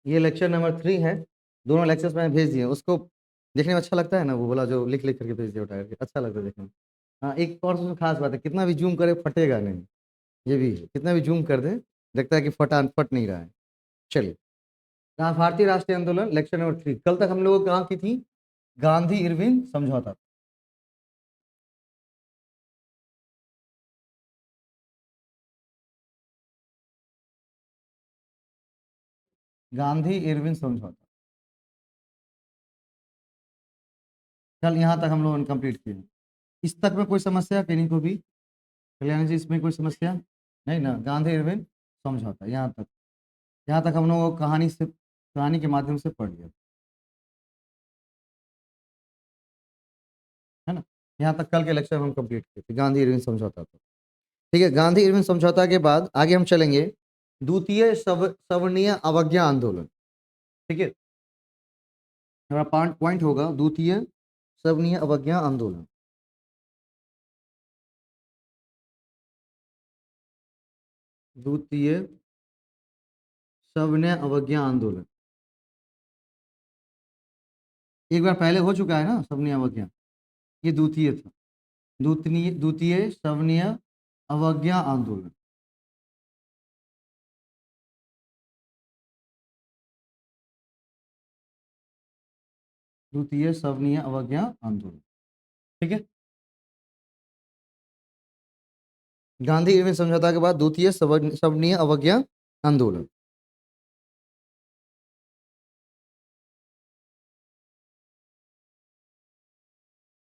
ये lecture number 3 है। दोनों लेक्चर्स मैंने भेज दिए। उसको देखने में अच्छा लगता है ना, वो बोला जो लिख लिख करके भेज दिया उठा करके, अच्छा लगता है देखने में। हाँ, एक और उसमें खास बात है, कितना भी जूम करे फटेगा नहीं। ये भी है, कितना भी जूम कर दे लगता है कि फट नहीं रहा है। चलिए, भारतीय राष्ट्रीय आंदोलन लेक्चर नंबर 3। कल तक हम लोग कहाँ की थी? गांधी इरविन समझौता। गांधी इरविन समझौता कल यहाँ तक हम लोगों ने कंप्लीट किया। इस तक में कोई समस्या किन्हीं को भी? कल्याण जी, इसमें कोई समस्या नहीं ना? गांधी इरविन समझौता यहाँ तक हम लोग कहानी के माध्यम से पढ़ लिया, है ना? यहाँ तक कल के लेक्चर हम कंप्लीट किए थे गांधी इरविन समझौता पर। ठीक है, गांधी इरविन समझौता के बाद आगे हम चलेंगे। द्वितीय सवर्णीय अवज्ञा आंदोलन। ठीक है, हमारा पॉइंट होगा द्वितीय सवर्णीय अवज्ञा आंदोलन। द्वितीय सवर्णीय अवज्ञा आंदोलन एक बार पहले हो चुका है ना, सवर्णीय अवज्ञा। ये द्वितीय था। द्वितीय सवर्णीय अवज्ञा आंदोलन। द्वितीय सवर्णीय अवज्ञा आंदोलन। ठीक है, गांधी इरविन समझौता के बाद द्वितीय सवर्णीय अवज्ञा आंदोलन।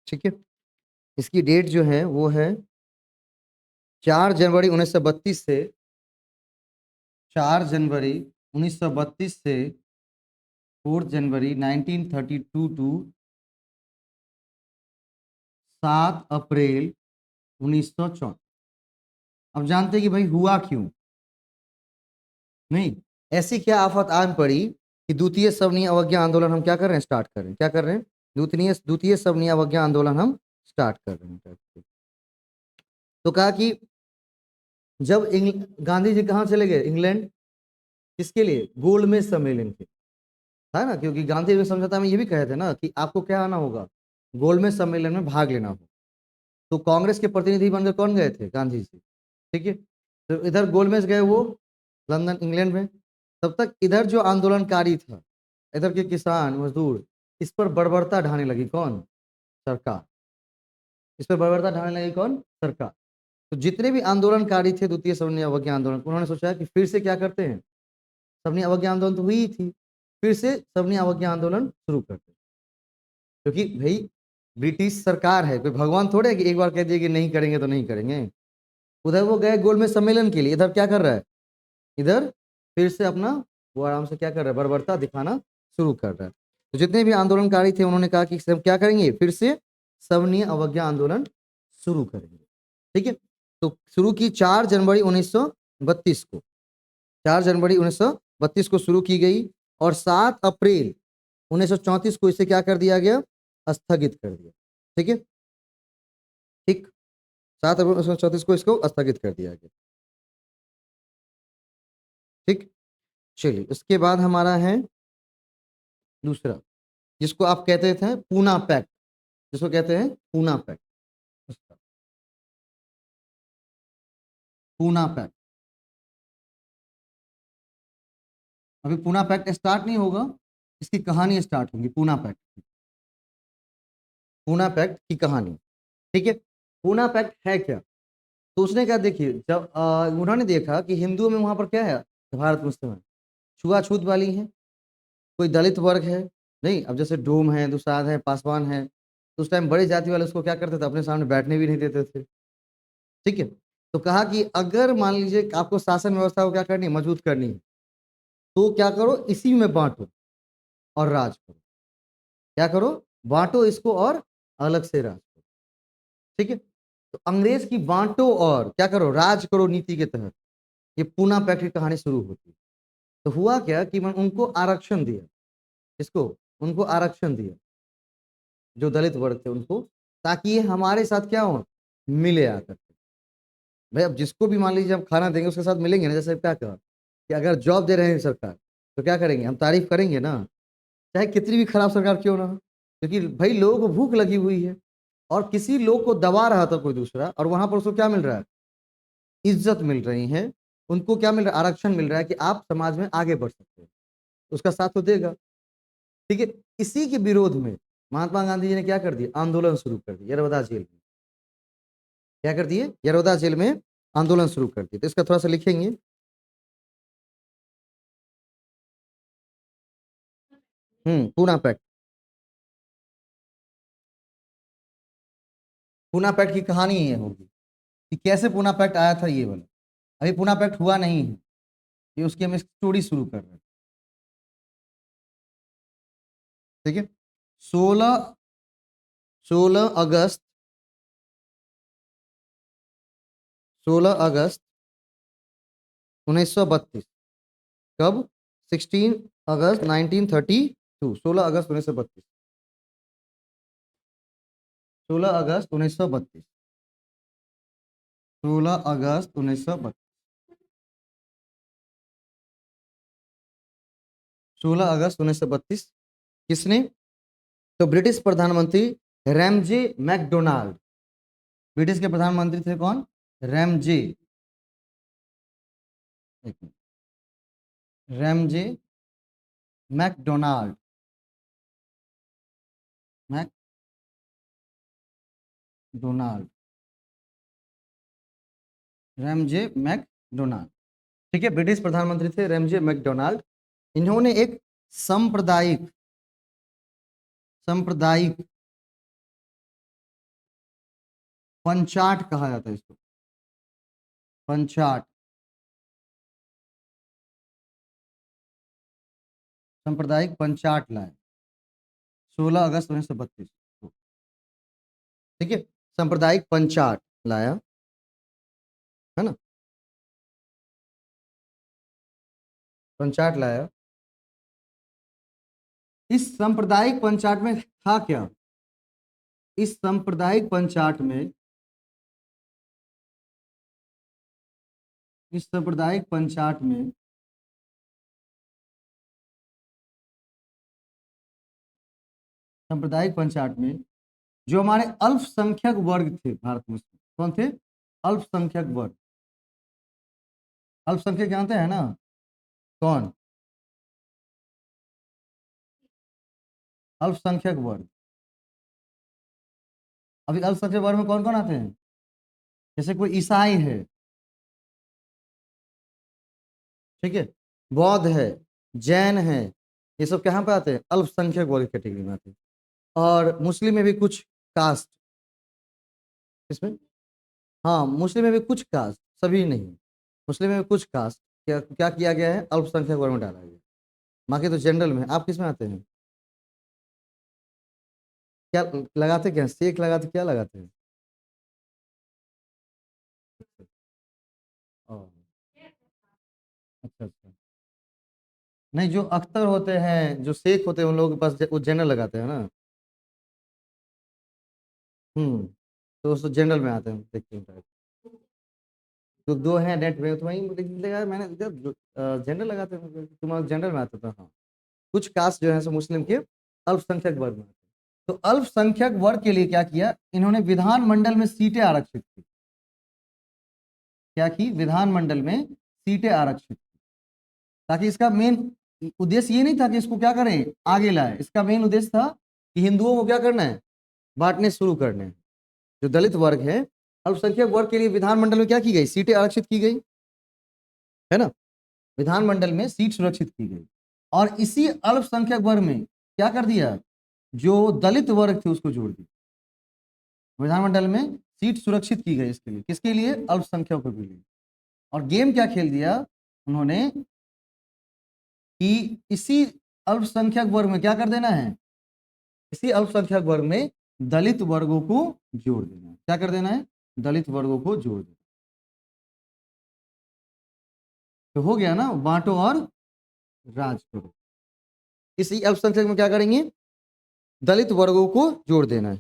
ठीक है, इसकी डेट जो है वो है 4 जनवरी 1932 से 4 जनवरी 1932 से 4 जनवरी 1932 टू 7 अप्रैल 1964। अब जानते हैं कि भाई हुआ क्यों? नहीं, ऐसी क्या आफत आन पड़ी कि द्वितीय सवर्णीय अवज्ञा आंदोलन हम क्या कर रहे हैं, स्टार्ट कर रहे हैं। क्या कर रहे हैं? द्वितीय सवर्णीय अवज्ञा आंदोलन हम स्टार्ट कर रहे हैं। तो कहा कि जब गांधी जी कहाँ चले गए? इंग्लैंड। किसके लिए? गोलमेज सम्मेलन के, है ना? क्योंकि गांधी जी समझौता में ये भी कहे थे ना कि आपको क्या आना होगा, गोलमेज सम्मेलन में भाग लेना हो। तो कांग्रेस के प्रतिनिधि बनकर कौन गए थे? गांधी जी। ठीक है, तो इधर गोलमेज गए वो, लंदन इंग्लैंड में। तब तक इधर जो आंदोलनकारी था, इधर के किसान मजदूर, इस पर बर्बरता ढाने लगी कौन? सरकार। इस पर बर्बरता ढाने लगी कौन? सरकार। तो जितने भी आंदोलनकारी थे द्वितीय सवर्णीय अवज्ञा आंदोलन, उन्होंने सोचा कि फिर से क्या करते हैं, सवर्णीय अवज्ञा आंदोलन तो हुई ही थी, फिर से सवर्णीय अवज्ञा आंदोलन शुरू करते हैं। क्योंकि भाई ब्रिटिश सरकार है, कोई भगवान थोड़े है कि एक बार कह दिए कि नहीं करेंगे तो नहीं करेंगे। उधर वो गए गोलमेज सम्मेलन के लिए, इधर क्या कर रहा है? इधर फिर से अपना वो आराम से क्या कर रहा है, बर्बरता दिखाना शुरू कर रहा है। तो जितने भी आंदोलनकारी थे उन्होंने कहा कि सब क्या करेंगे, फिर से सवर्णीय अवज्ञा आंदोलन शुरू करेंगे। ठीक है, तो शुरू की 4 जनवरी 1932 को, 4 जनवरी 1932 को शुरू की गई और 7 अप्रैल 1934 को इसे क्या कर दिया गया, स्थगित कर दिया। ठीक है, ठीक, 7 अप्रैल 1934 को इसको स्थगित कर दिया गया। ठीक, चलिए उसके बाद हमारा है दूसरा, जिसको आप कहते थे पूना पैक्ट, जिसको कहते हैं पूना पैक्ट। पूना पैक्ट, अभी पूना पैक्ट स्टार्ट नहीं होगा, इसकी कहानी स्टार्ट होगी। पूना पैक्ट, पूना पैक्ट की कहानी। ठीक है, पूना पैक्ट है क्या? तो उसने क्या, देखिए जब उन्होंने देखा कि हिंदुओं में वहां पर क्या है, भारत मुस्लिम है, छुआछूत वाली है, कोई दलित वर्ग है नहीं। अब जैसे डोम है, दुसाध है, पासवान है, तो उस टाइम बड़ी जाति वाले उसको क्या करते थे, अपने सामने बैठने भी नहीं देते थे। ठीक है, तो कहा कि अगर मान लीजिए कि आपको शासन व्यवस्था को क्या करनी है, मजबूत करनी है, तो क्या करो, इसी में बांटो और राज करो। क्या करो, बांटो इसको और अलग से राज करो। ठीक है, तो अंग्रेज की बांटो और क्या करो, राज करो नीति के तहत ये पूना पैक्ट की कहानी शुरू होती है। तो हुआ क्या कि मैं उनको आरक्षण दिया, इसको उनको आरक्षण दिया, जो दलित वर्ग थे उनको, ताकि ये हमारे साथ क्या हो, मिले आकर के। भाई अब जिसको भी मान लीजिए हम खाना देंगे उसके साथ मिलेंगे ना। जैसे क्या कहा कि अगर जॉब दे रहे हैं सरकार, तो क्या करेंगे, हम तारीफ करेंगे ना, चाहे कितनी भी खराब सरकार क्यों ना हो, क्योंकि भाई लोगों को भूख लगी हुई है और किसी लोग को दबा रहा था कोई दूसरा, और वहां पर उसको क्या मिल रहा है, इज्जत मिल रही है, उनको क्या मिल रहा है, आरक्षण मिल रहा है कि आप समाज में आगे बढ़ सकते हो, उसका साथ तो देगा। ठीक है, इसी के विरोध में महात्मा गांधी जी ने क्या कर दिया, आंदोलन शुरू कर दिया यरवदा जेल में। क्या कर दिए, यरवदा जेल में आंदोलन शुरू कर दिया। तो इसका थोड़ा सा लिखेंगे, पूना पैक्ट। पूना पैक्ट की कहानी ये होगी कि कैसे पूना पैक्ट आया था ये वाला। अभी पूना पैक्ट हुआ नहीं है, ये उसकी हम स्टोरी शुरू कर रहे हैं। ठीक है, 16 16 अगस्त, 16 अगस्त 1932। कब, 16 अगस्त 1932, 16 अगस्त 1932, 16 अगस्त 1932, 16 अगस्त 1932, 16 अगस्त 1932। किसने, तो ब्रिटिश प्रधानमंत्री रैमजे मैकडोनाल्ड। ब्रिटिश के प्रधानमंत्री थे कौन, रैमजे, एक minute, Ramsay MacDonald, MacDonald, Ramsay MacDonald. ठीक है, ब्रिटिश प्रधानमंत्री थे रैमजे मैकडोनाल्ड। इन्होंने एक सांप्रदायिक सांप्रदायिक पंचाट कहा जाता है इसको, पंचाट, सांप्रदायिक पंचाट लाए 16 अगस्त 1932। ठीक है, सांप्रदायिक पंचाट लाया, है ना, पंचाट लाया। इस सांप्रदायिक पंचाट में था क्या, इस सांप्रदायिक पंचाट में, इस सांप्रदायिक पंचाट में सांप्रदायिक पंचाट में जो हमारे अल्पसंख्यक वर्ग थे भारत में, कौन थे, अल्पसंख्यक वर्ग। अल्पसंख्यक जानते हैं ना, कौन, अल्पसंख्यक वर्ग। अभी अल्पसंख्यक वर्ग में कौन कौन आते हैं, जैसे कोई ईसाई है, ठीक है, बौद्ध है, जैन है, ये सब कहाँ पे आते हैं, अल्पसंख्यक वर्ग कैटेगरी में आते हैं। और मुस्लिम में भी कुछ कास्ट, इसमें, हाँ मुस्लिम में भी कुछ कास्ट, सभी नहीं, मुस्लिम में भी कुछ कास्ट क्या क्या किया गया है, अल्पसंख्यक वर्ग में डाला गया। बाकी तो जनरल में, आप किस में आते हैं, क्या लगाते, क्या सेक लगाते, क्या लगाते हैं, ओ, अच्छा अच्छा, नहीं जो अख्तर होते हैं, जो शेख होते हैं, उन लोगों के पास वो जनरल लगाते हैं ना। तो उस जनरल में आते हैं, देखते हैं तो दो हैं नेट में, तो वही लगा मैंने, जनरल लगाते हैं, तुम जनरल में आते था, हाँ। कुछ कास्ट जो है सो मुस्लिम के अल्पसंख्यक वर्ग में आते हैं। तो अल्पसंख्यक वर्ग के लिए क्या किया इन्होंने, विधानमंडल में सीटें आरक्षित की। क्या की, विधानमंडल में सीटें आरक्षित, ताकि इसका मेन उद्देश्य ये नहीं था कि इसको क्या करें, आगे लाए। इसका मेन उद्देश्य था कि हिंदुओं को क्या करना है, बांटने शुरू करने हैं। जो दलित वर्ग है, अल्पसंख्यक वर्ग के लिए विधानमंडल में क्या की गई, सीटें आरक्षित की गई, है ना, विधानमंडल में सीट सुरक्षित की गई। और इसी अल्पसंख्यक वर्ग में क्या कर दिया, जो दलित वर्ग थे उसको जोड़ दिया। विधानमंडल में सीट सुरक्षित की गई, इसके लिए, किसके लिए, अल्पसंख्यकों के लिए। और गेम क्या खेल दिया उन्होंने कि इसी अल्पसंख्यक वर्ग में क्या कर देना है, इसी अल्पसंख्यक वर्ग में दलित वर्गों को जोड़ देना है। क्या कर देना है, दलित वर्गों को जोड़ देना। तो हो गया ना, बांटो और राज करो। इसी अल्पसंख्यक में क्या करेंगे, दलित वर्गों को जोड़ देना है,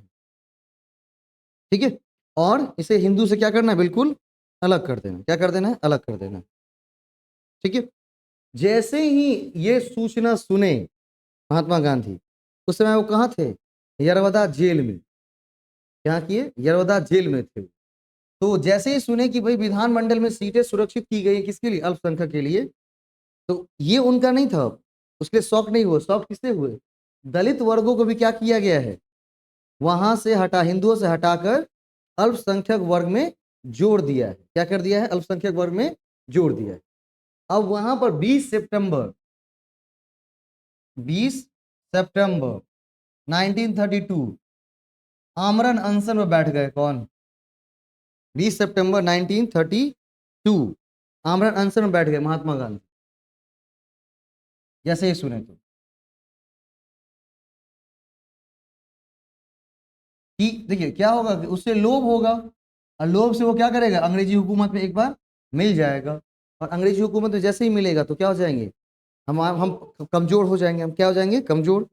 ठीक है। और इसे हिंदू से क्या करना है, बिल्कुल अलग कर देना। क्या कर देना है, अलग कर देना, ठीक है। जैसे ही ये सूचना सुने महात्मा गांधी, उस समय वो कहाँ थे? यरवदा जेल में। क्या किए? यरवदा जेल में थे। तो जैसे ही सुने कि भाई विधानमंडल में सीटें सुरक्षित की गई, किसके लिए? अल्पसंख्यक के लिए। तो ये उनका नहीं था, उसके शौक नहीं हुए। शौक किससे हुए? दलित वर्गों को भी क्या किया गया है? वहां से हटा, हिंदुओं से हटाकर अल्पसंख्यक वर्ग में जोड़ दिया है। क्या कर दिया है? अल्पसंख्यक वर्ग में जोड़ दिया है। अब वहां पर 20 सितंबर 1932 आमरण अनशन में बैठ गए। कौन? 20 सितंबर 1932 आमरण अनशन में बैठ गए महात्मा गांधी। जैसे ही सुने तो कि देखिए क्या होगा कि उससे लोभ होगा, और लोभ से वो क्या करेगा? अंग्रेजी हुकूमत में एक बार मिल जाएगा, और अंग्रेजी हुकूमत में जैसे ही मिलेगा तो क्या हो जाएंगे? हम कमजोर हो जाएंगे। हम क्या हो जाएंगे? कमजोर।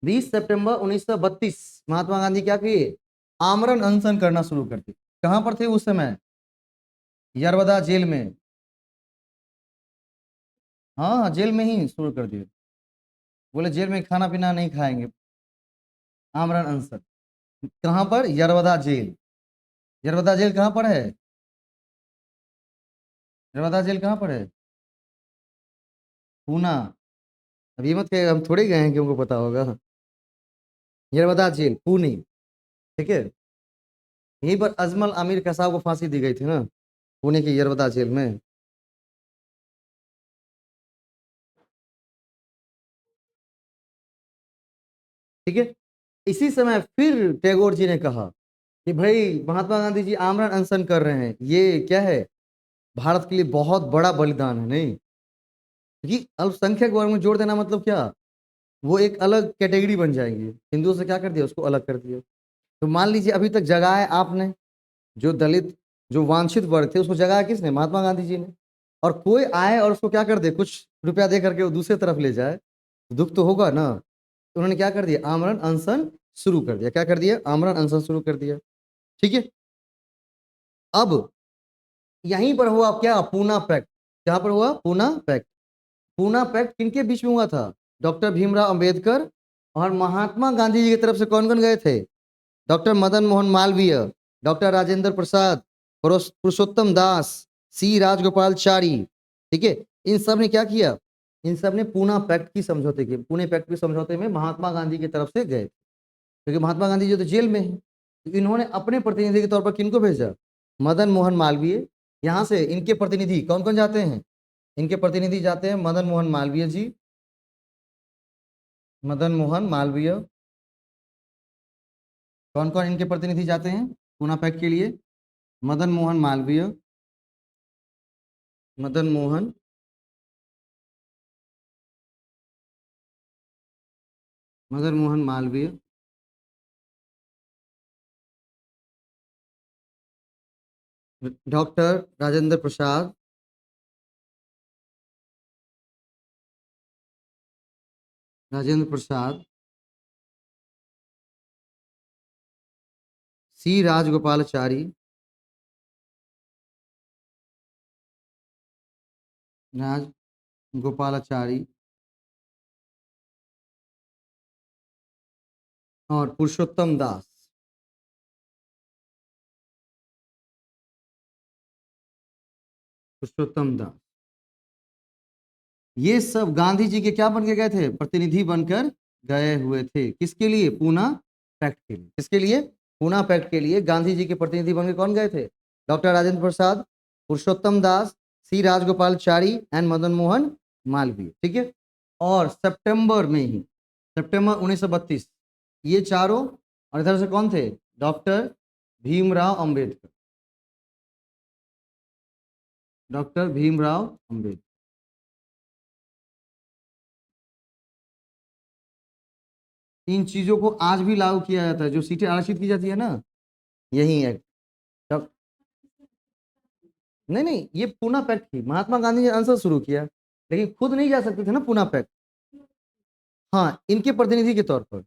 20 सितंबर 1932 महात्मा गांधी क्या किए? आमरण अनशन करना शुरू कर दिए। कहां पर थे उस समय? यरवदा जेल में। हाँ हाँ, जेल में ही शुरू कर दिए। बोले जेल में खाना पीना नहीं खाएंगे, आमरण अनशन। कहां पर? यरवदा जेल। यरवदा जेल कहां पर है? यरवदा जेल कहां पर है? पूना। अभी मत कहे हम थोड़े गए हैं कि उनको पता होगा। यरवदा जेल पुणे, ठीक है। यहीं पर अजमल आमिर कसाब को फांसी दी गई थी ना, पुणे की यरवदा जेल में। ठीक है। इसी समय फिर टैगोर जी ने कहा कि भाई महात्मा गांधी जी आमरण अनशन कर रहे हैं, ये क्या है? भारत के लिए बहुत बड़ा बलिदान है। नहीं, क्योंकि अल्पसंख्यक वर्ग में जोड़ देना मतलब क्या? वो एक अलग कैटेगरी बन जाएंगे। हिंदुओं से क्या कर दिया? उसको अलग कर दिया। तो मान लीजिए अभी तक जगाया है आपने, जो दलित, जो वांछित वर्ग थे, उसको जगाया किसने? महात्मा गांधी जी ने। और कोई आए और उसको क्या कर दे, कुछ रुपया दे करके वो दूसरे तरफ ले जाए, तो दुख तो होगा ना। तो उन्होंने क्या कर दिया? आमरण अनशन शुरू कर दिया। क्या कर दिया? आमरण अनशन शुरू कर दिया। ठीक है। अब यहीं पर हुआ क्या? पूना पैक्ट। कहां पर हुआ? पूना पैक्ट। पूना पैक्ट किनके बीच में हुआ था? डॉक्टर भीमराव अंबेडकर और महात्मा गांधी जी की तरफ से कौन कौन गए थे? Doctor Madan Mohan Malviya, doctor Rajendra Prasad, Purushottam Das, C Rajagopalachari. ठीक है। इन सब ने क्या किया? इन सब ने पूना पैक्ट की समझौते किए। पुणे पैक्ट के समझौते में महात्मा गांधी की तरफ से गए, क्योंकि महात्मा गांधी जी तो जेल में हैं। तो इन्होंने अपने प्रतिनिधि के तौर पर किनको भेजा? मदन मोहन मालवीय। यहाँ से इनके प्रतिनिधि कौन कौन जाते हैं? इनके प्रतिनिधि जाते हैं मदन मोहन मालवीय जी, मदन मोहन मालवीय। कौन कौन इनके प्रतिनिधि जाते हैं पूना पैक्ट के लिए? मदन मोहन मालवीय, मदन मोहन, मदन मोहन मालवीय, डॉक्टर राजेंद्र प्रसाद, राजेंद्र प्रसाद, सी राजगोपालाचारी, राजगोपालाचारी, और पुरुषोत्तम दास। पुरुषोत्तम दास, ये सब गांधी जी के क्या बन के गए थे? प्रतिनिधि बनकर गए हुए थे। किसके लिए? पूना पैक्ट के लिए। किसके लिए? पूना पैक्ट के लिए गांधी जी के प्रतिनिधि बनकर कौन गए थे? Doctor Rajendra Prasad, Purushottam Das, C Rajagopalachari and Madan Mohan Malaviya. ठीक है। और सितंबर में ही, सितंबर 1932, ये चारों, और इधर से कौन थे? Doctor Bhimrao Ambedkar, doctor Bhimrao Ambedkar. इन चीजों को आज भी लागू किया जाता है। जो सीटें आरक्षित की जाती है ना, यही है। तब नहीं नहीं, ये पूना पैक्ट थी। महात्मा गांधी ने आंसर शुरू किया, लेकिन खुद नहीं जा सकते थे ना पूना पैक्ट। हाँ, इनके प्रतिनिधि के तौर पर।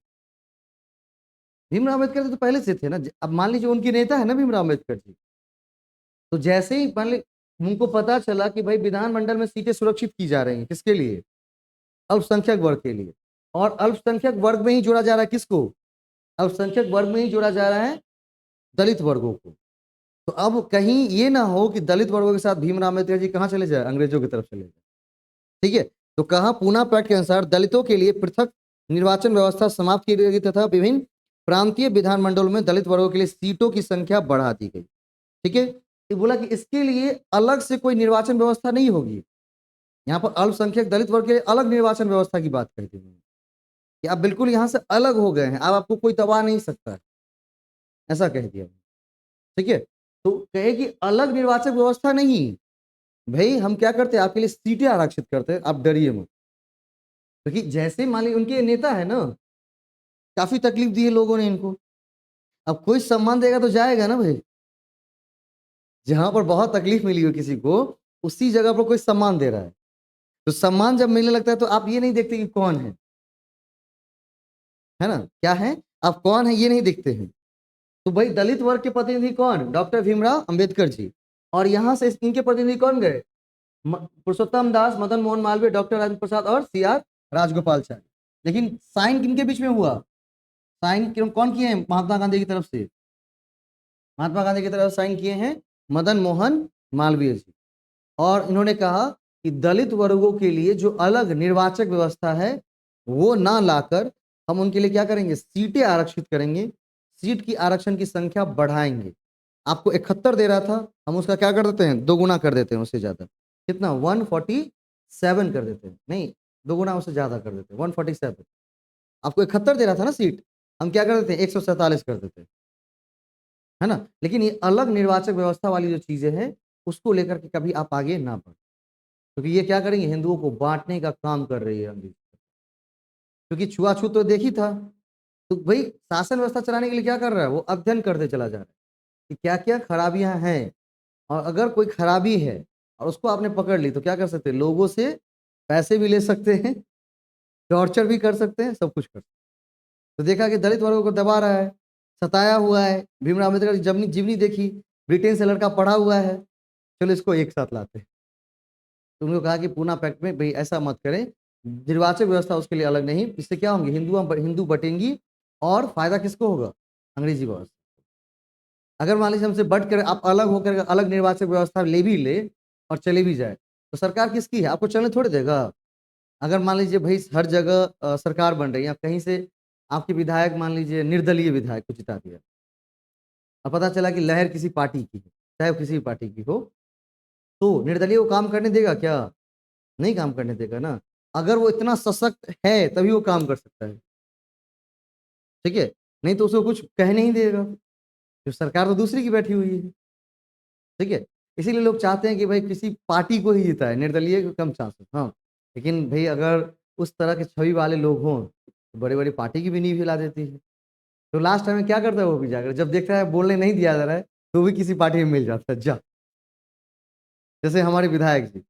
भीमराव अम्बेडकर तो पहले से थे ना। अब मान लीजिए उनके नेता है ना भीमराव अम्बेडकर जी। तो जैसे ही मान ली उनको पता चला कि भाई विधानमंडल में सीटें सुरक्षित की जा रही हैं, किसके लिए? अल्पसंख्यक वर्ग के लिए। और अल्पसंख्यक वर्ग में ही जोड़ा जा रहा है किसको? अल्पसंख्यक वर्ग में ही जोड़ा जा रहा है दलित वर्गों को। तो अब कहीं ये ना हो कि दलित वर्गों के साथ भीमराव अम्बेडकर जी कहाँ चले जाए? अंग्रेजों की तरफ चले जाए। ठीक है, तो कहा पूना पैक्ट के अनुसार दलितों के लिए पृथक निर्वाचन व्यवस्था समाप्त की गई तथा विभिन्न प्रांतीय विधानमंडलों में दलित वर्गों के लिए सीटों की संख्या बढ़ा दी गई। ठीक है, ये बोला कि इसके लिए अलग से कोई निर्वाचन व्यवस्था नहीं होगी। यहाँ पर अल्पसंख्यक दलित वर्ग के लिए अलग निर्वाचन व्यवस्था की बात कर दी कि आप बिल्कुल यहाँ से अलग हो गए हैं, अब आपको कोई दबा नहीं सकता है, ऐसा कह दिया। ठीक है, तो कहे कि अलग निर्वाचन व्यवस्था नहीं, भाई हम क्या करते हैं आपके लिए सीटें आरक्षित करते हैं, आप डरिए मत। क्योंकि जैसे मान ली उनके नेता है ना, काफी तकलीफ दी है लोगों ने इनको, अब कोई सम्मान देगा तो जाएगा ना भाई। जहां पर बहुत तकलीफ मिली हो किसी को, उसी जगह पर कोई सम्मान दे रहा है, तो सम्मान जब मिलने लगता है तो आप ये नहीं देखते कि कौन है ना, क्या है, आप कौन है ये नहीं देखते हैं। तो भाई दलित वर्ग के प्रतिनिधि कौन? डॉक्टर भीमराव अंबेडकर जी। और यहां से इनके प्रतिनिधि कौन गए? पुरुषोत्तम दास, मदन मोहन मालवीय, डॉक्टर राजेंद्र प्रसाद और सीआर राजगोपालचारी। लेकिन साइन किनके बीच में हुआ? साइन कौन किए हैं महात्मा गांधी की तरफ से? महात्मा गांधी की तरफ साइन किए हैं मदन मोहन मालवीय जी। और इन्होंने कहा कि दलित वर्गों के लिए जो अलग निर्वाचक व्यवस्था है वो ना लाकर हम उनके लिए क्या करेंगे? सीटें आरक्षित करेंगे, सीट की आरक्षण की संख्या बढ़ाएंगे। आपको 71 दे रहा था, हम उसका क्या कर देते हैं? 2 गुना कर देते हैं, उससे ज्यादा। कितना? 147 कर देते हैं, नहीं 2 गुना उससे ज्यादा कर देते हैं, 147। आपको 71 दे रहा था ना सीट, हम क्या कर देते हैं? 147 कर देते हैं, है ना। लेकिन ये अलग निर्वाचक व्यवस्था वाली जो चीजें हैं उसको लेकर के कभी आप आगे ना बढ़े, क्योंकि ये क्या करेंगे? हिंदुओं को बांटने का काम कर रही है अंग्रेज। क्योंकि छुआछूत तो देखी था, तो भाई शासन व्यवस्था चलाने के लिए क्या कर रहा है? वो अध्ययन करते चला जा रहा है कि क्या क्या खराबियां हैं, और अगर कोई खराबी है और उसको आपने पकड़ ली तो क्या कर सकते हैं? लोगों से पैसे भी ले सकते हैं, टॉर्चर भी कर सकते हैं, सब कुछ कर सकते हैं। तो देखा कि दलित वर्गों को दबा रहा है, सताया हुआ है। भीमराव अम्बेडकर की जीवनी जीवनी देखी, ब्रिटेन से लड़का पढ़ा हुआ है, चलो इसको एक साथ लाते हैं। तो उन्होंने कहा कि पूना पैक्ट में भाई ऐसा मत करें, निर्वाचक व्यवस्था उसके लिए अलग नहीं, इससे क्या होंगे? हिंदू बटेंगी, और फायदा किसको होगा? अंग्रेजी व्यवस्था। अगर मान लीजिए हमसे बट कर आप अलग होकर अलग निर्वाचक व्यवस्था ले भी ले और चले भी जाए, तो सरकार किसकी है? आपको चलने थोड़ी देगा। अगर मान लीजिए भाई हर जगह सरकार बन रही है, कहीं से आपके विधायक मान लीजिए निर्दलीय विधायक को जिता दिया, अब पता चला कि लहर किसी पार्टी की है, चाहे वो किसी भी पार्टी की हो, तो निर्दलीय को काम करने देगा क्या? नहीं काम करने देगा ना। अगर वो इतना सशक्त है तभी वो काम कर सकता है, ठीक है, नहीं तो उसको कुछ कह नहीं देगा, तो सरकार तो दूसरी की बैठी हुई है। ठीक है, इसीलिए लोग चाहते हैं कि भाई किसी पार्टी को ही जिताए, निर्दलीय को कम चांस हाँ। लेकिन भाई अगर उस तरह के छवि वाले लोग हों तो बड़ी बड़ी पार्टी की भी नींव हिला देती है। तो लास्ट टाइम में क्या करता है वो भी जाकर, जब देखता है बोलने नहीं दिया जा रहा है तो भी किसी पार्टी में मिल जाता है जा। जैसे हमारे विधायक जी,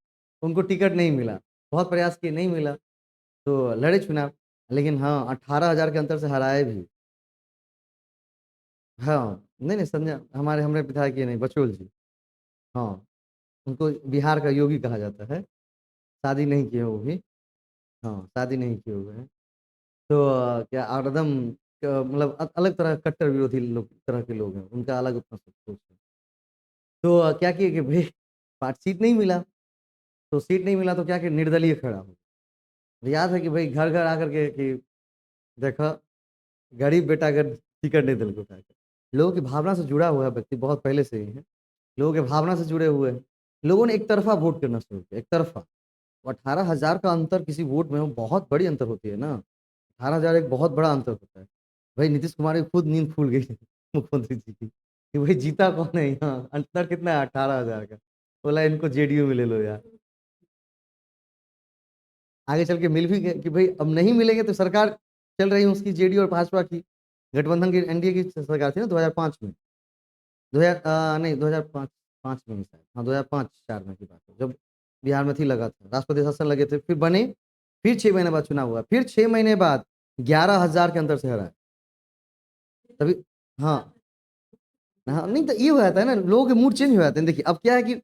उनको टिकट नहीं मिला, बहुत प्रयास किए नहीं मिला, तो लड़े चुनाव, लेकिन हाँ 18,000 के अंतर से हराए भी। हाँ नहीं नहीं संजय हमारे हमारे विधायक ये नहीं, बचोल जी। हाँ, उनको बिहार का योगी कहा जाता है, शादी नहीं किए वो भी। हाँ शादी नहीं किए हुए हैं। तो क्या और एकदम मतलब अलग तरह कट्टर विरोधी लोग तरह के लोग हैं, उनका अलग अपना सब सोच है। तो क्या किए कि भाई पार्ट सीट नहीं मिला, तो सीट नहीं मिला तो क्या कि निर्दलीय खड़ा हो। याद है कि भाई घर घर आकर के कि देखा गरीब बेटा अगर टिकट नहीं दिल को उठा के, लोगों की भावना से जुड़ा हुआ है व्यक्ति बहुत पहले से ही है, लोगों के भावना से जुड़े हुए हैं। लोगों ने एक तरफा वोट करना शुरू किया, एक तरफा। 18,000 का अंतर किसी वोट में वो बहुत बड़ी अंतर होती है ना, 18,000 एक बहुत बड़ा अंतर होता है। भाई नीतीश कुमार की खुद नींद फूल गई मुख्यमंत्री जी की कि भाई जीता कौन है यहाँ, अंतर कितना है? 18,000 का। बोला इनको जेडीयू में ले लो यार। आगे चल के मिल भी गए कि भाई अब नहीं मिलेंगे तो सरकार चल रही है उसकी जेडीयू और भाजपा की, गठबंधन की एनडीए की सरकार थी ना 2005 में। 2000 नहीं 2005 5 में ही शायद, हाँ 2005-4 में की बात है, जब बिहार में थी लगा था राष्ट्रपति शासन लगे थे, फिर बने, फिर 6 महीने बाद चुनाव हुआ, फिर 6 महीने बाद 11,000 के अंतर से हरा। तभी हाँ हाँ नहीं तो ये हो जाता है ना, लोगों के मूड चेंज हो जाते हैं। देखिए अब क्या है कि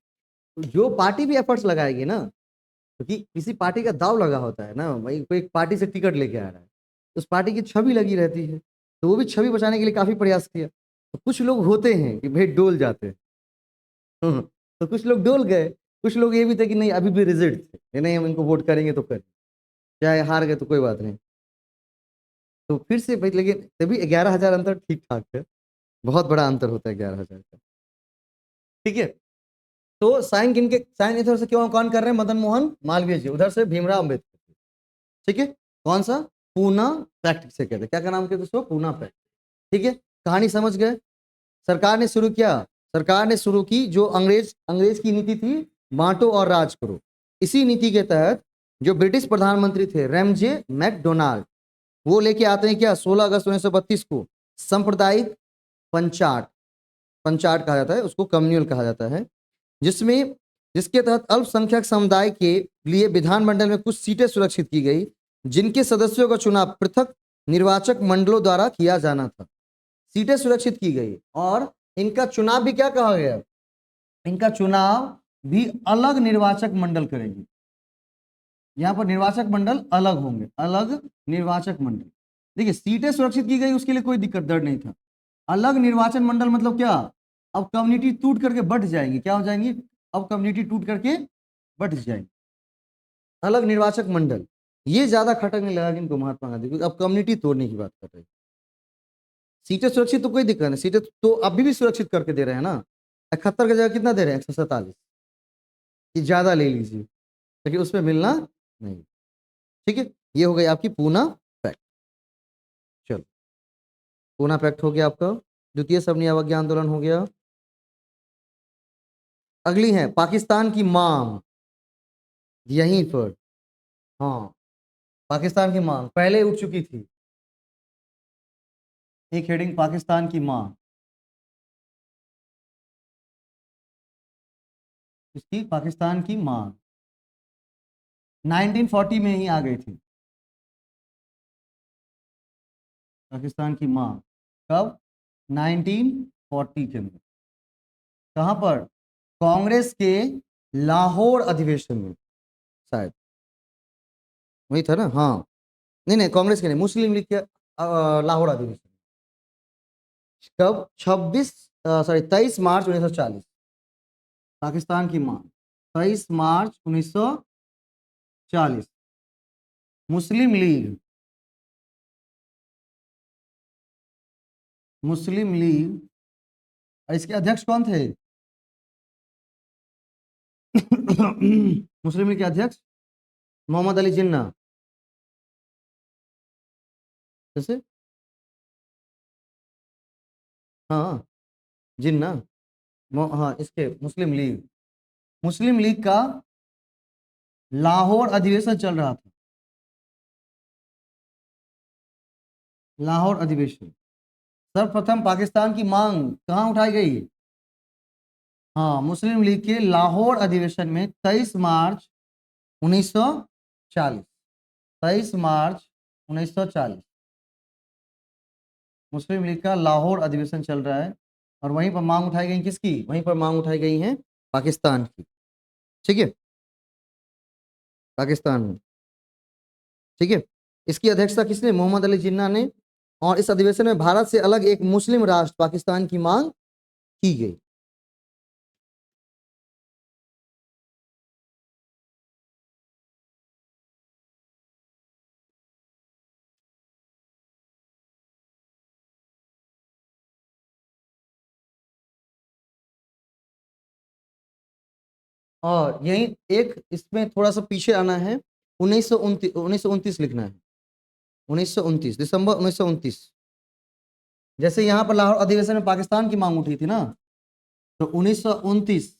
जो पार्टी भी एफर्ट्स लगाएगी ना, क्योंकि किसी पार्टी का दाव लगा होता है ना भाई, कोई एक पार्टी से टिकट लेके आ रहा है, उस पार्टी की छवि लगी रहती है, तो वो भी छवि बचाने के लिए काफी प्रयास किया। तो कुछ लोग होते हैं कि भाई डोल जाते हैं। तो कुछ लोग डोल गए, कुछ लोग ये भी थे कि नहीं अभी भी रिजिड थे, नहीं हम इनको वोट करेंगे तो करें, चाहे हार गए तो कोई बात नहीं। तो फिर से भाई, लेकिन तभी 11,000 अंतर ठीक ठाक है, बहुत बड़ा अंतर होता है 11,000 का। ठीक है, तो साइन किनके, साइन इधर से क्यों कौन कर रहे हैं, मदन मोहन मालवीय जी, उधर से भीमराव अम्बेडकर। ठीक है, कौन सा, पूना पैक्ट से कहते हैं, क्या नाम कहते हैं उसको, पूना पैक्ट। ठीक है, कहानी समझ गए। सरकार ने शुरू किया, सरकार ने शुरू की जो अंग्रेज अंग्रेज की नीति थी, बांटो और राज करो। इसी नीति के तहत जो ब्रिटिश प्रधानमंत्री थे रैमजे मैकडोनाल्ड, वो लेके आते हैं क्या, 16 अगस्त 1932 को सांप्रदायिक पंचाट, पंचाट कहा जाता है उसको, कम्युनल कहा जाता है, जिसमें जिसके तहत अल्पसंख्यक समुदाय के लिए विधानमंडल में कुछ सीटें सुरक्षित की गई, जिनके सदस्यों का चुनाव पृथक निर्वाचक मंडलों द्वारा किया जाना था। सीटें सुरक्षित की गई और इनका चुनाव भी क्या कहा गया, इनका चुनाव भी अलग निर्वाचक मंडल करेंगे। यहाँ पर निर्वाचक मंडल अलग होंगे, अलग निर्वाचक मंडल। देखिए सीटें सुरक्षित की गई, उसके लिए कोई दिक्कत दर्द नहीं था। अलग निर्वाचन मंडल मतलब क्या, अब कम्युनिटी टूट करके बट जाएंगी, क्या हो जाएंगी, अब कम्युनिटी टूट करके बट जाएंगी। अलग निर्वाचक मंडल, ये ज्यादा खटकने लगा इनको महात्मा गांधी, क्योंकि अब कम्युनिटी तोड़ने की बात कर रहे हैं। सीटें सुरक्षित तो कोई दिक्कत नहीं, सीटें तो अभी भी सुरक्षित करके दे रहे हैं ना, 71 की जगह कितना दे रहे हैं, 147, ये ज्यादा ले लीजिए, लेकिन उसमें मिलना नहीं। ठीक है, ये हो गई आपकी पूना पैक्ट। चलो, पूना पैक्ट हो गया आपका, द्वितीय सबनी अवज्ञा आंदोलन हो गया। अगली है पाकिस्तान की मांग, यहीं पर, हाँ पाकिस्तान की मांग पहले उठ चुकी थी, एक हेडिंग पाकिस्तान की मांग, इसकी पाकिस्तान की मांग 1940 में ही आ गई थी, पाकिस्तान की मांग कब, 1940 के अंदर, कहां पर, कांग्रेस के लाहौर अधिवेशन में, शायद वही था ना, हाँ नहीं नहीं कांग्रेस के नहीं, मुस्लिम लीग के लाहौर अधिवेशन, कब, 23 मार्च 1940, पाकिस्तान की मांग 23 मार्च 1940। मुस्लिम लीग, मुस्लिम लीग, इसके अध्यक्ष कौन थे, मुस्लिम लीग के अध्यक्ष मोहम्मद अली जिन्ना, जैसे, हाँ जिन्ना, हाँ इसके मुस्लिम लीग का लाहौर अधिवेशन चल रहा था, लाहौर अधिवेशन, सर्वप्रथम पाकिस्तान की मांग कहाँ उठाई गई, हाँ मुस्लिम लीग के लाहौर अधिवेशन में 23 मार्च 1940, 23 मार्च 1940 मुस्लिम लीग का लाहौर अधिवेशन चल रहा है, और वहीं पर मांग उठाई गई किसकी, वहीं पर मांग उठाई गई है पाकिस्तान की। ठीक है, पाकिस्तान में, ठीक है, इसकी अध्यक्षता किसने, मोहम्मद अली जिन्ना ने, और इस अधिवेशन में भारत से अलग एक मुस्लिम राष्ट्र पाकिस्तान की मांग की गई। और यही एक इसमें थोड़ा सा पीछे आना है, 1929 लिखना है, 1929 दिसंबर 1929, जैसे यहाँ पर लाहौर अधिवेशन में पाकिस्तान की मांग उठी थी ना, तो 1929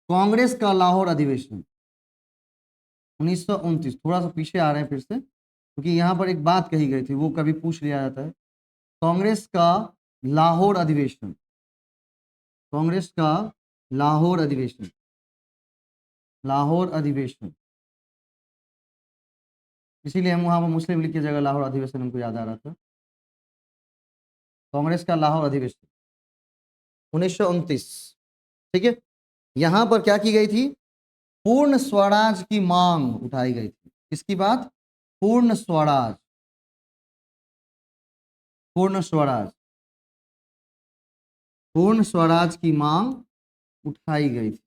कांग्रेस का लाहौर अधिवेशन, 1929, थोड़ा सा पीछे आ रहे हैं फिर से, क्योंकि यहाँ पर एक बात कही गई थी वो कभी पूछ लिया जाता है। कांग्रेस का लाहौर अधिवेशन, कांग्रेस का लाहौर अधिवेशन, लाहौर अधिवेशन, इसीलिए हम वहां पर मुस्लिम लीग की जगह लाहौर अधिवेशन हमको याद आ रहा था। कांग्रेस का लाहौर अधिवेशन 1929, ठीक है, यहां पर क्या की गई थी? पूर्ण स्वराज की मांग उठाई गई थी। किसकी बात? पूर्ण स्वराज, पूर्ण स्वराज, पूर्ण स्वराज की मांग उठाई गई थी।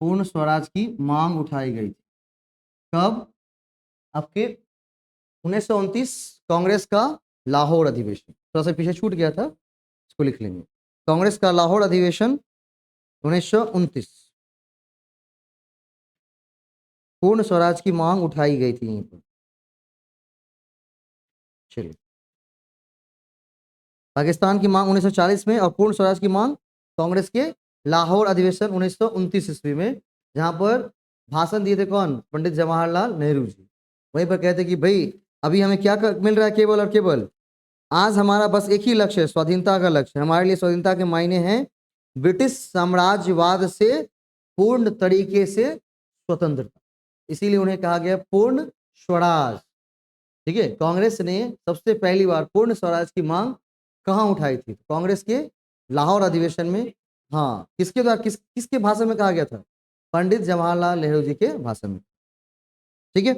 पूर्ण स्वराज की मांग उठाई गई थी। कब? आपके 1929 कांग्रेस का लाहौर अधिवेशन, थोड़ा सा पीछे छूट गया था, इसको लिख लेंगे। कांग्रेस का लाहौर अधिवेशन 1929, पूर्ण स्वराज की मांग उठाई गई थी यहीं पर। चलिए, पाकिस्तान की मांग 1940 में और पूर्ण स्वराज की मांग कांग्रेस के लाहौर अधिवेशन 1929 ईस्वी में, जहां पर भाषण दिए थे कौन? पंडित जवाहरलाल नेहरू जी। वहीं पर कहते कि भाई अभी हमें क्या मिल रहा है? केवल और केवल आज हमारा बस एक ही लक्ष्य है, स्वाधीनता का लक्ष्य। हमारे लिए स्वाधीनता के मायने हैं ब्रिटिश साम्राज्यवाद से पूर्ण तरीके से स्वतंत्रता। इसीलिए उन्हें कहा गया पूर्ण स्वराज। ठीक है, कांग्रेस ने सबसे पहली बार पूर्ण स्वराज की मांग कहाँ उठाई थी? कांग्रेस के लाहौर अधिवेशन में। हाँ, किसके द्वारा, किसके भाषण में कहा गया था? पंडित जवाहरलाल नेहरू जी के भाषण में। ठीक है,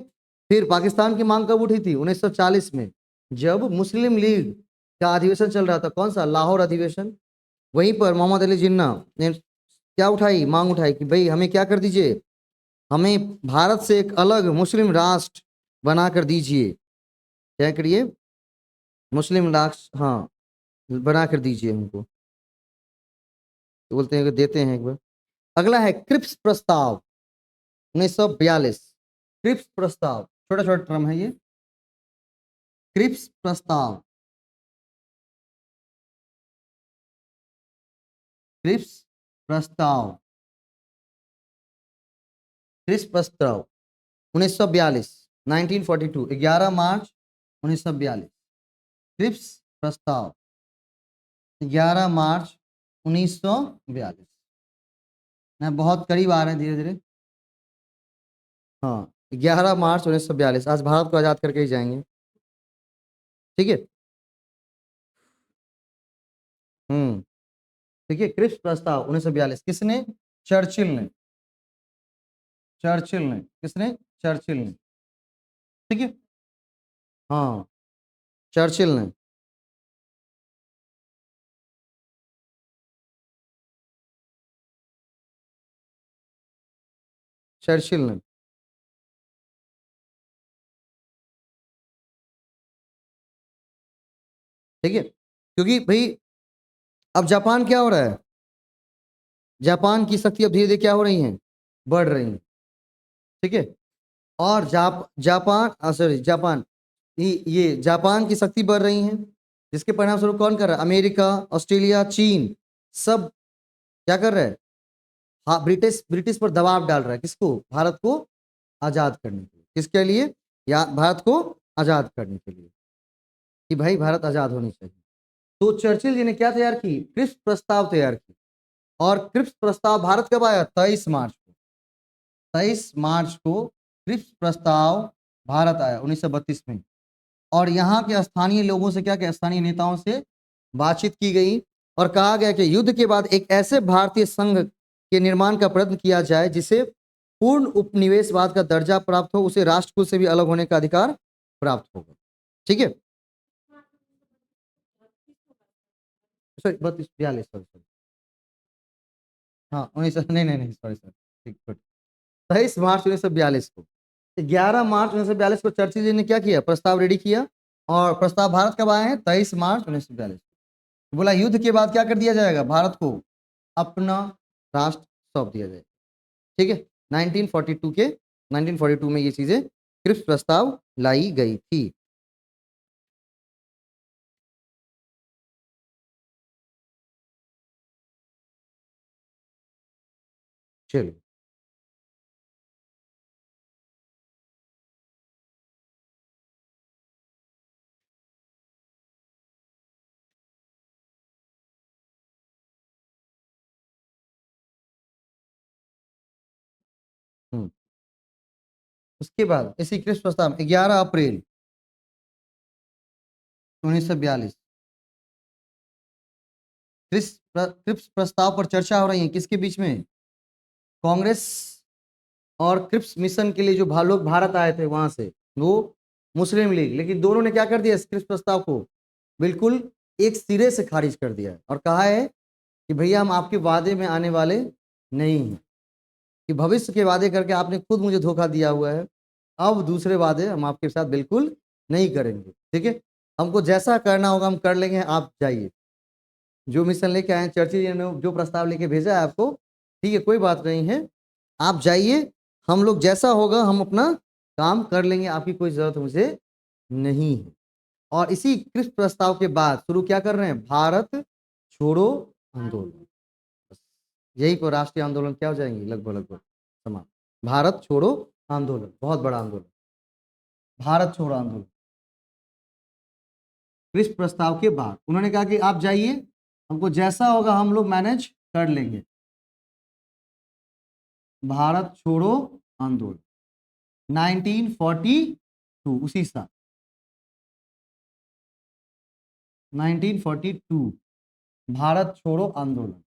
फिर पाकिस्तान की मांग कब उठी थी? 1940 में, जब मुस्लिम लीग का अधिवेशन चल रहा था। कौन सा? लाहौर अधिवेशन। वहीं पर मोहम्मद अली जिन्ना ने क्या उठाई? मांग उठाई कि भाई हमें क्या कर दीजिए, हमें भारत से एक अलग मुस्लिम राष्ट्र बना कर दीजिए। क्या करिए? मुस्लिम राष्ट्र, हाँ, बना कर दीजिए हमको। तो बोलते हैं कि देते हैं एक बार। अगला है क्रिप्स प्रस्ताव 1942। क्रिप्स प्रस्ताव, छोटा छोटा टर्म है ये। क्रिप्स प्रस्ताव, क्रिप्स प्रस्ताव, क्रिप्स प्रस्ताव 1942, 1942, 11 मार्च 1942। क्रिप्स प्रस्ताव 11 मार्च 1942। ना बहुत करीब आ रहे हैं धीरे धीरे। हाँ, 11 मार्च 1942, आज भारत को आजाद करके ही जाएंगे। ठीक है। ठीक है, क्रिप्स प्रस्ताव 1942 किसने? चर्चिल ने। चर्चिल ने, किसने? चर्चिल ने। ठीक है, हाँ, चर्चिल ने। चर्चिल ने। ठीक है, क्योंकि भाई अब जापान क्या हो रहा है? जापान की शक्ति अब धीरे धीरे क्या हो रही है? बढ़ रही है। ठीक है, और जापान, सॉरी, जापान, ये जापान की शक्ति बढ़ रही है, जिसके परिणाम स्वरूप कौन कर रहा है? अमेरिका, ऑस्ट्रेलिया, चीन, सब क्या कर रहे हैं? हाँ, ब्रिटिश ब्रिटिश पर दबाव डाल रहा है। किसको? भारत को आजाद करने के लिए। किसके लिए? या भारत को आजाद करने के लिए, कि भाई भारत आजाद होनी चाहिए। तो चर्चिल जी ने क्या तैयार की? क्रिप्स प्रस्ताव तैयार की। और क्रिप्स प्रस्ताव भारत कब आया? 23 मार्च को। 23 मार्च को क्रिप्स प्रस्ताव भारत आया 1932 में। और यहाँ के स्थानीय लोगों से क्या क्या, स्थानीय नेताओं से बातचीत की गई और कहा गया कि युद्ध के बाद एक ऐसे भारतीय संघ के निर्माण का प्रयत्न किया जाए जिसे पूर्ण उपनिवेशवाद का दर्जा प्राप्त हो, उसे राष्ट्रकूट से भी अलग होने का अधिकार प्राप्त होगा। ठीक है, सॉरी 32 42, सॉरी सॉरी, हाँ 19, नहीं नहीं नहीं, सॉरी सॉरी, ठीक, 23 मार्च 1942 को। 11 मार्च 1942 को चर्चिल जी ने क्या किया? प्रस्ताव रेडी किया। और प्रस्ताव भारत कब आए हैं? 23 मार्च 1942। बोला युद्ध के बाद क्या कर दिया जाएगा? भारत को अपना राष्ट्र सौंप दिया जाएगा। ठीक है, 1942 के 1942 में ये चीजें, क्रिप्स प्रस्ताव लाई गई थी। चलिए, हम्म, उसके बाद इसी क्रिप्स प्रस्ताव 11 अप्रैल 1942, क्रिप्स क्रिप्स प्रस्ताव पर चर्चा हो रही है किसके बीच में? कांग्रेस और क्रिप्स मिशन के लिए जो लोग भारत आए थे वहां से, वो मुस्लिम लीग, लेकिन दोनों ने क्या कर दिया, इस क्रिप्स प्रस्ताव को बिल्कुल एक सिरे से खारिज कर दिया है और कहा है कि भैया हम आपके वादे में आने वाले नहीं हैं, कि भविष्य के वादे करके आपने खुद मुझे धोखा दिया हुआ है, अब दूसरे वादे हम आपके साथ बिल्कुल नहीं करेंगे। ठीक है, हमको जैसा करना होगा हम कर लेंगे, आप जाइए। जो मिशन लेके आए चर्चिल जी ने जो प्रस्ताव लेके भेजा है आपको, ठीक है, कोई बात नहीं है, आप जाइए, हम लोग जैसा होगा हम अपना काम कर लेंगे, आपकी कोई जरूरत मुझे नहीं है। और इसी क्रिप्स प्रस्ताव के बाद शुरू क्या कर रहे हैं, भारत छोड़ो आंदोलन। यही पर राष्ट्रीय आंदोलन क्या हो जाएंगे, लगभग लगभग समाप्त। भारत छोड़ो आंदोलन, बहुत बड़ा आंदोलन, भारत छोड़ो आंदोलन। क्रिप्स प्रस्ताव के बाद उन्होंने कहा कि आप जाइए, हमको जैसा होगा हम लोग मैनेज कर लेंगे। भारत छोड़ो आंदोलन 1942, उसी साल 1942 भारत छोड़ो आंदोलन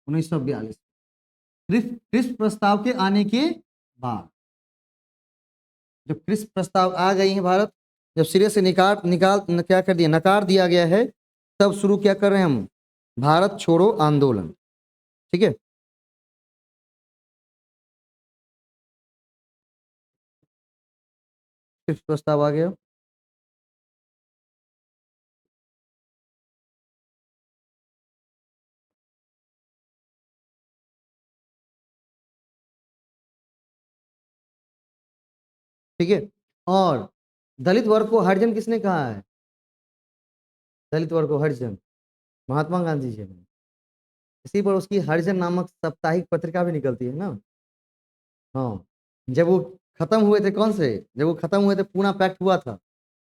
1942। क्रिप्स प्रस्ताव के आने के बाद जब क्रिप्स प्रस्ताव आ गई है, भारत जब सिरे से क्या कर दिया, नकार दिया गया है, तब शुरू क्या कर रहे हैं हम, भारत छोड़ो आंदोलन। ठीक है, क्रिप्स प्रस्ताव आ गया, ठीक है। और दलित वर्ग को हरिजन किसने कहा है, दलित वर्ग को हरिजन महात्मा गांधी जी ने। इसी पर उसकी हरिजन नामक साप्ताहिक पत्रिका भी निकलती है ना। हाँ, जब वो खत्म हुए थे, कौन से, जब वो खत्म हुए थे, पूना पैक्ट हुआ था,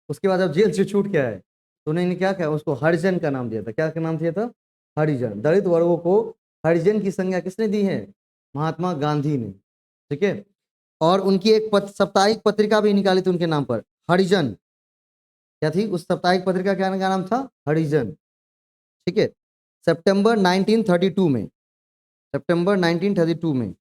उसके बाद जब जेल से छूट के आए तो उन्होंने क्या किया, उसको हरिजन का नाम दिया था। क्या का नाम दिया था, हरिजन। दलित वर्गों को हरिजन की संज्ञा किसने दी है, महात्मा गांधी ने। ठीक है, और उनकी एक साप्ताहिक पत्रिका भी निकाली थी उनके नाम पर, हरिजन। क्या थी उस साप्ताहिक पत्रिका, क्या नाम था, हरिजन। ठीक है, सितंबर 1932 में, सितंबर 1932 में।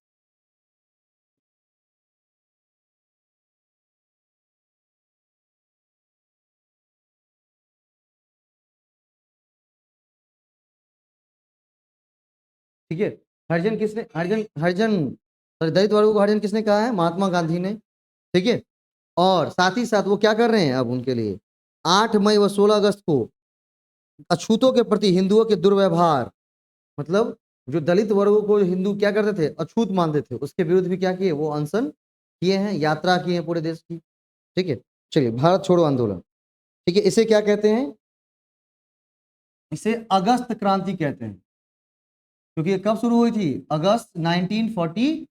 ठीक है, हरिजन किसने, हरिजन हरिजन सॉरी, दलित वर्गों को हरिजन किसने कहा है, महात्मा गांधी ने। ठीक है, और साथ ही साथ वो क्या कर रहे हैं, अब उनके लिए 8 मई व 16 अगस्त को अछूतों के प्रति हिंदुओं के दुर्व्यवहार, मतलब जो दलित वर्गों को हिंदू क्या करते थे, अछूत मानते थे, उसके विरुद्ध भी क्या किए, वो अनशन किए हैं, यात्रा किए हैं पूरे देश की। ठीक है, चलिए, भारत छोड़ो आंदोलन। ठीक है, इसे क्या कहते हैं, इसे अगस्त क्रांति कहते हैं, क्योंकि ये कब शुरू हुई थी, अगस्त 1942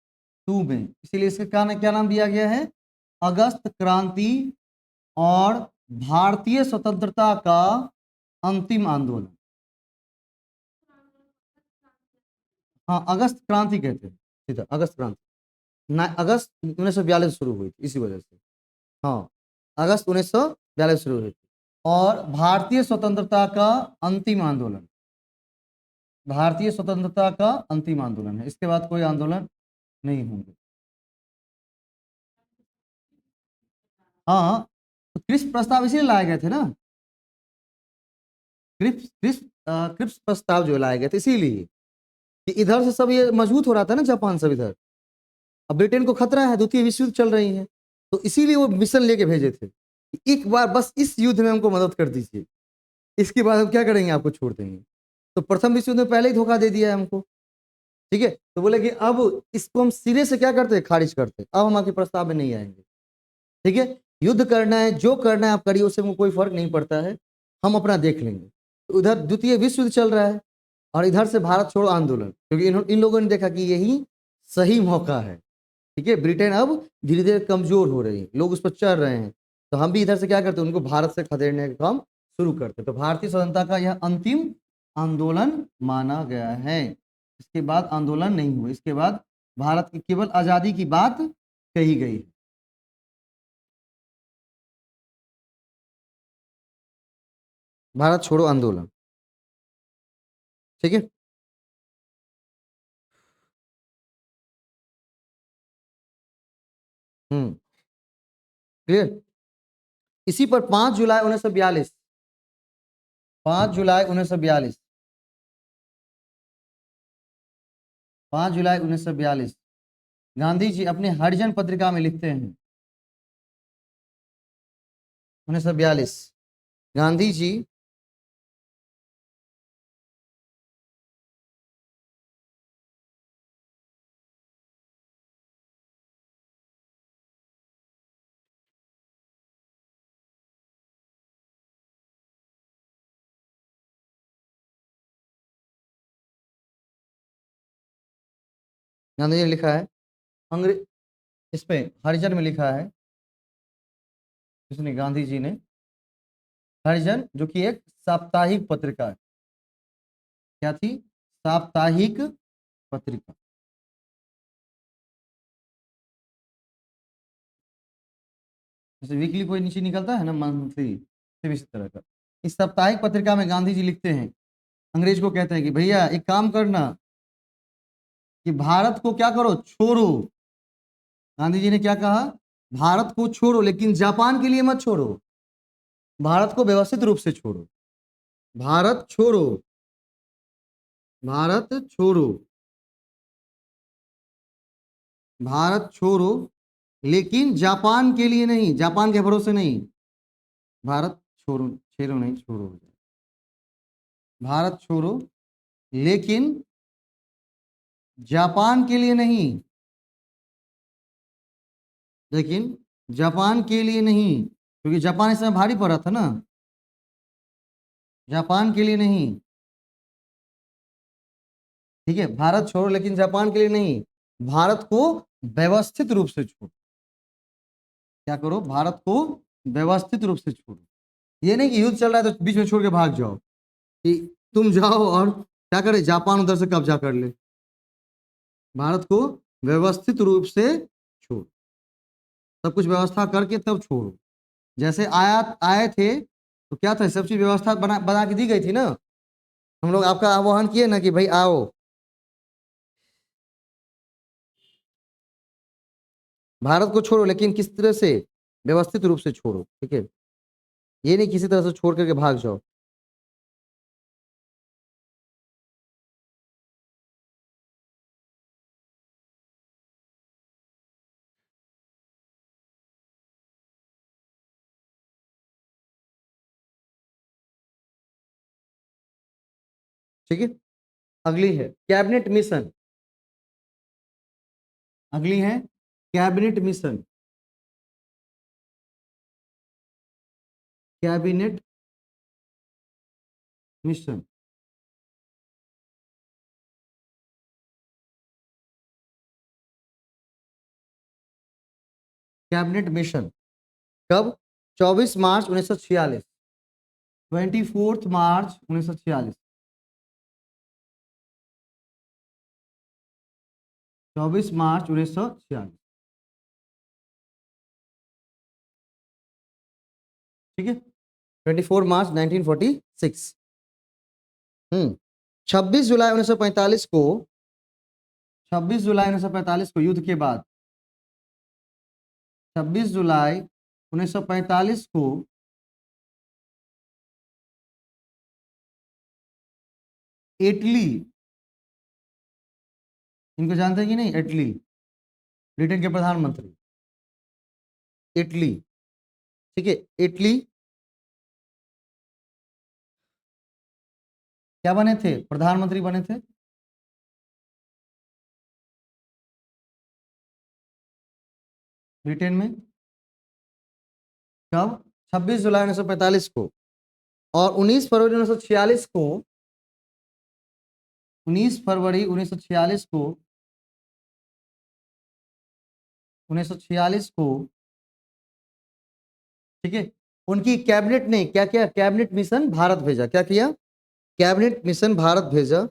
में, इसीलिए इसका क्या नाम दिया गया है, अगस्त क्रांति और भारतीय स्वतंत्रता का अंतिम आंदोलन। हाँ, अगस्त क्रांति कहते हैं, सीधा अगस्त क्रांति। अगस्त 1942 शुरू हुई थी, इसी वजह से। हाँ, अगस्त 1942 शुरू हुई थी। और भारतीय स्वतंत्रता का अंतिम आंदोलन, भारतीय स्वतंत्रता का अंतिम आंदोलन है, इसके बाद कोई आंदोलन नहीं होंगे। हाँ, तो क्रिप्स प्रस्ताव इसीलिए लाए गए थे ना, क्रिप्स क्रिप्स क्रिप्स प्रस्ताव जो लाए गए थे इसीलिए कि इधर से सब ये मजबूत हो रहा था ना, जापान सब इधर, अब ब्रिटेन को खतरा है, द्वितीय विश्व युद्ध चल रही है, तो इसीलिए वो मिशन लेके भेजे थे कि एक बार बस इस युद्ध में हमको मदद कर दीजिए, इसके बाद हम क्या करेंगे, आपको छोड़ देंगे। तो प्रथम विश्व युद्ध में पहले ही धोखा दे दिया है हमको। ठीक है, तो बोले कि अब इसको हम सिरे से क्या करते हैं, खारिज करते, अब हम आपके प्रस्ताव में नहीं आएंगे। ठीक है, युद्ध करना है, जो करना है आप करिए, उससे मुझे कोई फर्क नहीं पड़ता है, हम अपना देख लेंगे। तो उधर द्वितीय विश्व युद्ध चल रहा है और इधर से भारत छोड़ो आंदोलन, क्योंकि इन लोगों ने देखा कि यही सही मौका है। ठीक है, ब्रिटेन अब धीरे धीरे कमजोर हो रही है, लोग उस पर चढ़ रहे हैं, तो हम भी इधर से क्या करते हैं, उनको भारत से खदेड़ने का काम शुरू करते। तो भारतीय स्वतंत्रता का यह अंतिम आंदोलन माना गया है। इसके बाद आंदोलन नहीं हुआ, इसके बाद भारत की केवल आजादी की बात कही गई। भारत छोड़ो आंदोलन। ठीक है, क्लियर। इसी पर 5 जुलाई 1942, 5 जुलाई 1942, 5 जुलाई 1942 गांधी जी अपने हरिजन पत्रिका में लिखते हैं, 1942 गांधी जी गांधी जी ने लिखा है अंग्रेज, इस पे हरिजन में लिखा है, इसने गांधी जी ने हरिजन, जो कि एक साप्ताहिक पत्रिका है, क्या थी, साप्ताहिक पत्रिका, जैसे वीकली कोई नीचे निकलता है ना, मंथली, सिर्फ इसी तरह का। इस साप्ताहिक पत्रिका में गांधी जी लिखते हैं, अंग्रेज को कहते हैं कि भैया एक काम करना कि भारत को क्या करो, छोड़ो। गांधी जी ने क्या कहा, भारत को छोड़ो लेकिन जापान के लिए मत छोड़ो, भारत को व्यवस्थित रूप से छोड़ो, भारत छोड़ो, भारत छोड़ो, भारत छोड़ो लेकिन जापान के लिए नहीं, जापान के भरोसे नहीं, भारत छोड़ो, छेड़ो नहीं, छोड़ो, भारत छोड़ो लेकिन जापान के लिए नहीं, लेकिन जापान के लिए नहीं, क्योंकि जापान इस समय भारी पड़ा था ना, जापान के लिए नहीं, ठीक है, भारत छोड़ो लेकिन जापान के लिए नहीं, भारत को व्यवस्थित रूप से छोड़ो, क्या करो, भारत को व्यवस्थित रूप से छोड़ो। ये नहीं कि युद्ध चल रहा है तो बीच में छोड़ के भाग जाओ, कि तुम जाओ और क्या करे, जापान उधर से कब्जा कर ले, भारत को व्यवस्थित रूप से छोड़ो, सब कुछ व्यवस्था करके तब छोड़ो। जैसे आए थे तो क्या था, सब चीज व्यवस्था बना बना के दी गई थी ना, हम लोग आपका आह्वान किए ना कि भाई आओ, भारत को छोड़ो लेकिन किस तरह से, व्यवस्थित रूप से छोड़ो, ठीक है, ये नहीं किसी तरह से छोड़ करके भाग जाओ। ठीक है, अगली है कैबिनेट मिशन, अगली है cabinet mission, cabinet mission, cabinet mission कब, 24 मार्च 1946, 24 मार्च 1946, 24 मार्च 1946, ठीक है, 24 मार्च 1946। 26 जुलाई 1945 को, 26 जुलाई 1945 को युद्ध के बाद, 26 जुलाई 1945 को इटली, इनको जानते हैं कि नहीं, इटली, ब्रिटेन के प्रधानमंत्री, इटली, ठीक है, इटली क्या बने थे, प्रधानमंत्री बने थे, ब्रिटेन में, कब, 26 जुलाई 1945 को, और 19 फरवरी 1946 को, 19 फरवरी 1946 को, 1946 को, ठीक है, उनकी कैबिनेट ने क्या किया, कैबिनेट मिशन भारत भेजा, क्या किया, कैबिनेट मिशन भारत भेजा,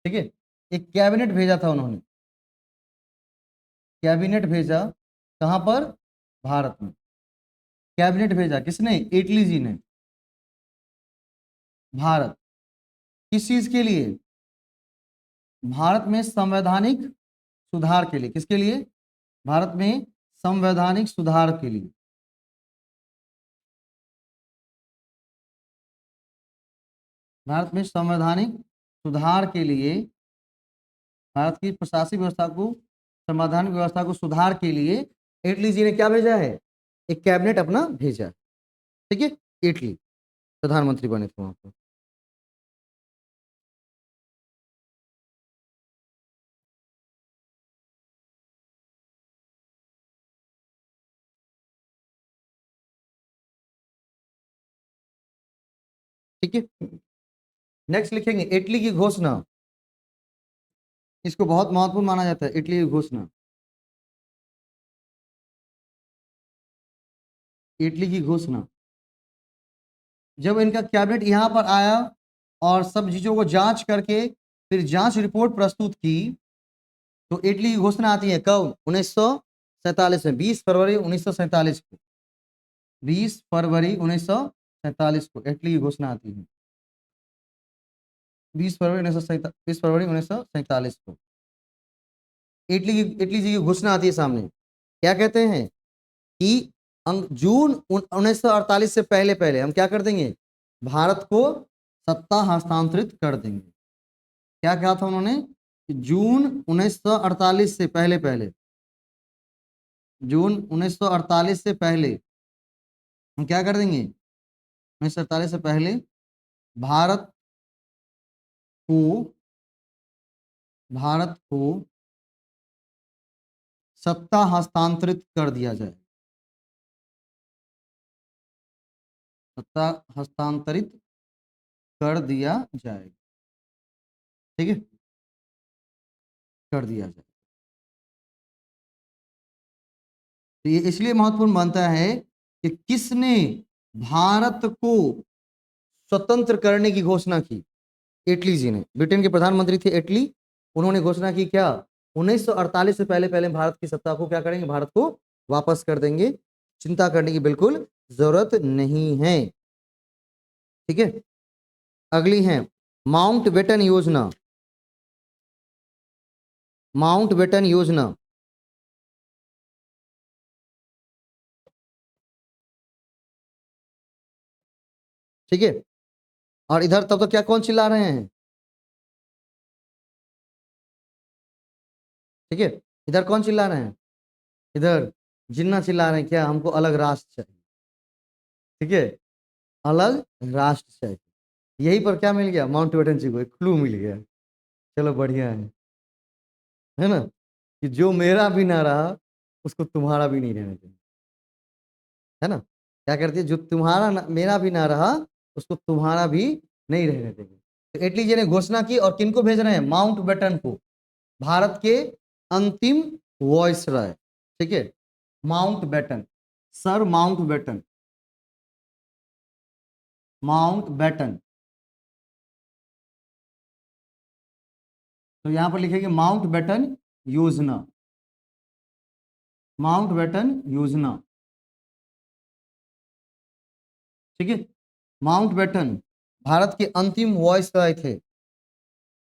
ठीक है, एक कैबिनेट भेजा था उन्होंने, कैबिनेट भेजा, कहां पर, भारत में, कैबिनेट भेजा किसने, इटली जी ने, भारत, किस चीज के लिए, भारत में संवैधानिक सुधार के लिए, किसके लिए? भारत में संवैधानिक सुधार के लिए। भारत में संवैधानिक सुधार के लिए, भारत की प्रशासनिक व्यवस्था को, संवैधानिक व्यवस्था को सुधार के लिए इटली जी ने क्या भेजा है? एक कैबिनेट अपना भेजा। ठीक है, इटली प्रधानमंत्री बने थे वहां पर। ठीक है, नेक्स्ट लिखेंगे इटली की घोषणा। इसको बहुत महत्वपूर्ण माना जाता है, इटली की घोषणा। इटली की घोषणा, जब इनका कैबिनेट यहाँ पर आया और सब चीजों को जांच करके फिर जांच रिपोर्ट प्रस्तुत की, तो इटली की घोषणा आती है कब? 1947 में, 20 फरवरी 1947 को। 20 फरवरी 1947 को इटली की घोषणा आती है। 20 फरवरी 1947 को इटली जी की घोषणा आती है सामने। क्या कहते हैं कि जून 1948 से पहले पहले हम क्या कर देंगे? भारत को सत्ता हस्तांतरित कर देंगे। क्या कहा था उन्होंने? कि जून 1948 से पहले पहले, जून 1948 से पहले हम क्या कर देंगे? 1948 से पहले भारत को सत्ता हस्तांतरित कर दिया जाए। सत्ता हस्तांतरित कर दिया जाएगा। ठीक है, कर दिया जाए। तो ये इसलिए महत्वपूर्ण बनता है कि किसने भारत को स्वतंत्र करने की घोषणा की? इटली जी ने। ब्रिटेन के प्रधानमंत्री थे इटली, उन्होंने घोषणा की क्या? 1948 से पहले पहले भारत की सत्ता को क्या करेंगे? भारत को वापस कर देंगे। चिंता करने की बिल्कुल जरूरत नहीं है। ठीक है, अगली है माउंटबेटन योजना। माउंटबेटन योजना, ठीक है। और इधर तब तो क्या कौन चिल्ला रहे हैं? ठीक है, इधर कौन चिल्ला रहे हैं? इधर जिन्ना चिल्ला रहे हैं क्या? हमको अलग राष्ट्र चाहिए। ठीक है, अलग राष्ट्र चाहिए। यही पर क्या मिल गया? माउंटबेटन जी को एक क्लू मिल गया। चलो बढ़िया है ना? कि जो मेरा भी ना रहा उसको तुम्हारा भी नहीं रहने देंगे। है ना? क्या करती है? जो तुम्हारा मेरा भी ना रहा उसको तुम्हारा भी नहीं रहने देंगे। तो इटली जी ने घोषणा की, और किनको भेज रहे हैं? माउंटबेटन को, भारत के अंतिम वॉइसरॉय। ठीक है, माउंटबेटन, सर माउंटबेटन, माउंटबेटन। तो यहां पर लिखेंगे माउंटबेटन योजना। माउंटबेटन योजना, ठीक है। माउंटबेटन भारत के अंतिम वॉइसरॉय थे।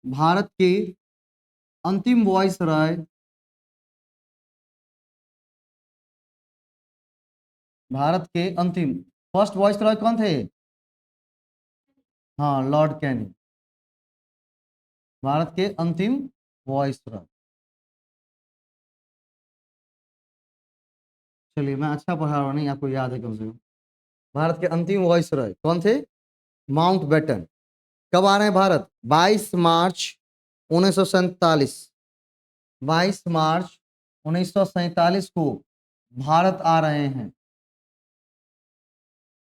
भारत के अंतिम वॉइसरॉय, भारत के अंतिम फर्स्ट वॉइसरॉय कौन थे? हाँ, लॉर्ड कैनिंग, भारत के अंतिम वॉइसरॉय। चलिए, मैं अच्छा पढ़ा रहा हूँ, नहीं आपको याद है कम से कम। भारत के अंतिम वॉइसरॉय कौन थे? माउंटबेटन। कब आ रहे हैं भारत? 22 मार्च 1947। 22 मार्च 1947 को भारत आ रहे हैं,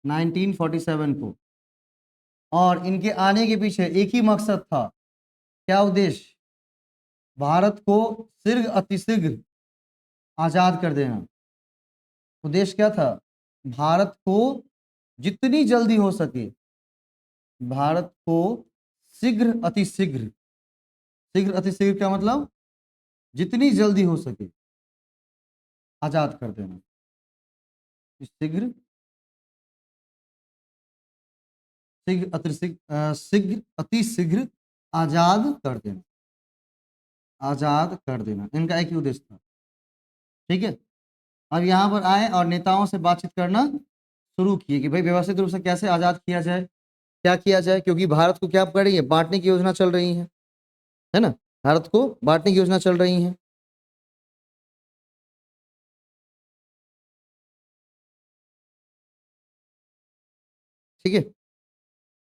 1947 को। और इनके आने के पीछे एक ही मकसद था। क्या उद्देश्य? भारत को शीघ्र अतिशीघ्र आजाद कर देना। उद्देश्य क्या था? भारत को जितनी जल्दी हो सके, भारत को शीघ्र अतिशीघ्र, शीघ्र अतिशीघ्र क्या मतलब? जितनी जल्दी हो सके आजाद कर देना। शीघ्र, शीघ्र अतिशीघ्र, शीघ्र अतिशीघ्र आजाद कर देना। आजाद कर देना, इनका एक ही उद्देश्य था। ठीक है, अब यहाँ पर आए और नेताओं से बातचीत करना शुरू किए कि भाई व्यवस्थित रूप से कैसे आजाद किया जाए, क्या किया जाए, क्योंकि भारत को क्या कर रही है, बांटने की योजना चल रही है ना, भारत को बांटने की योजना चल रही है। ठीक है,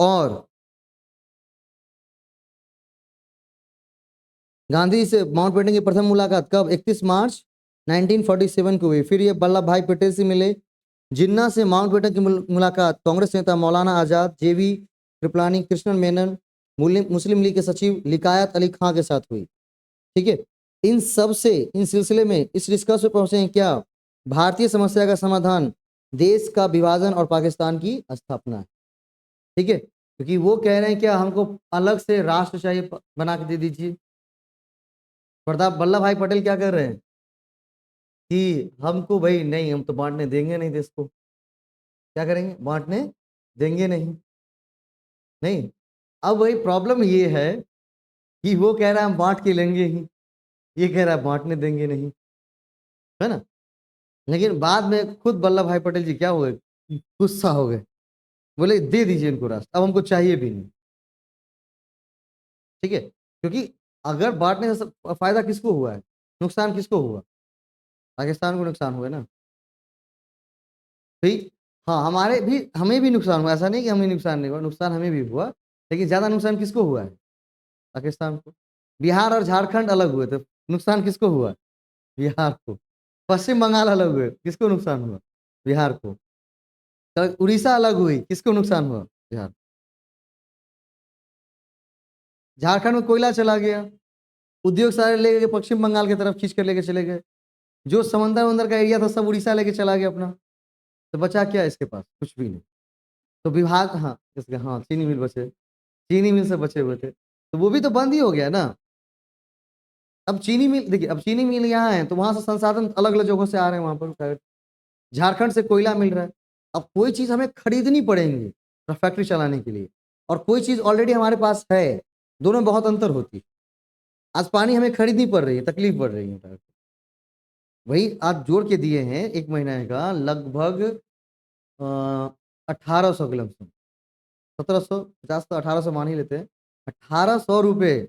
और गांधी से माउंटबेटन की प्रथम मुलाकात कब, 31 मार्च 1947 को हुई। फिर ये वल्लभ भाई पटेल से मिले। जिन्ना से माउंटबेटन की मुलाकात कांग्रेस नेता मौलाना आजाद, जेवी कृपलानी, कृष्णन मेनन, मुस्लिम लीग के सचिव लिकायत अली खां के साथ हुई। ठीक है, इन सब से, इन सिलसिले में इस निष्कर्ष पर पहुंचे हैं क्या, भारतीय समस्या का समाधान देश का विभाजन और पाकिस्तान की स्थापना है। ठीक है, क्योंकि वो कह रहे हैं क्या, हमको अलग से राष्ट्र चाहिए, बना के दे दीजिए। सरदार वल्लभ भाई पटेल क्या कर रहे हैं कि हमको भाई नहीं, हम तो बांटने देंगे नहीं देश को। क्या करेंगे, बांटने देंगे नहीं। नहीं, अब वही प्रॉब्लम ये है कि वो कह रहा है हम बांट के लेंगे ही, ये कह रहा है बांटने देंगे नहीं, है ना। लेकिन बाद में खुद वल्लभ भाई पटेल जी क्या हो गए, गुस्सा हो गए, बोले दे दीजिए इनको राष्ट्र, अब हमको चाहिए भी नहीं। ठीक है, क्योंकि अगर बांटने से फायदा किसको हुआ है, नुकसान किसको हुआ, पाकिस्तान को नुकसान हुआ है ना। ठीक, हाँ, हमारे भी, हमें भी नुकसान हुआ, ऐसा नहीं कि हमें नुकसान नहीं हुआ, नुकसान हमें भी हुआ, लेकिन ज्यादा नुकसान किसको हुआ है, पाकिस्तान को। बिहार और झारखंड अलग हुए थे, नुकसान किसको हुआ, बिहार को। पश्चिम बंगाल अलग हुए, किसको नुकसान हुआ, बिहार को। तो उड़ीसा अलग हुई, किसको नुकसान हुआ, बिहार। झारखंड में कोयला चला गया, उद्योग सारे लेके पश्चिम बंगाल की तरफ खींच कर लेके चले गए, जो समंदर वंदर का एरिया था सब उड़ीसा लेके चला गया अपना। तो बचा क्या इसके पास, कुछ भी नहीं। तो विभाग, हाँ इसके, हाँ चीनी मिल बचे, चीनी मिल से बचे हुए थे, तो वो भी तो बंद ही हो गया ना। अब चीनी मिल देखिए, अब चीनी मिल यहाँ है तो वहां से संसाधन अलग अलग जगहों से आ रहे हैं, वहां पर झारखंड से कोयला मिल रहा है। अब कोई चीज हमें खरीदनी पड़ेगी फैक्ट्री चलाने के लिए, और कोई चीज ऑलरेडी हमारे पास है, दोनों में बहुत अंतर होती है। आज पानी हमें खरीदनी पड़ रही है, तकलीफ पड़ रही है। वही आज जोड़ के दिए हैं, एक महीने का लगभग 1800 के लमसम, 1750 तो 1800 मान ही लेते हैं, 1800 रुपये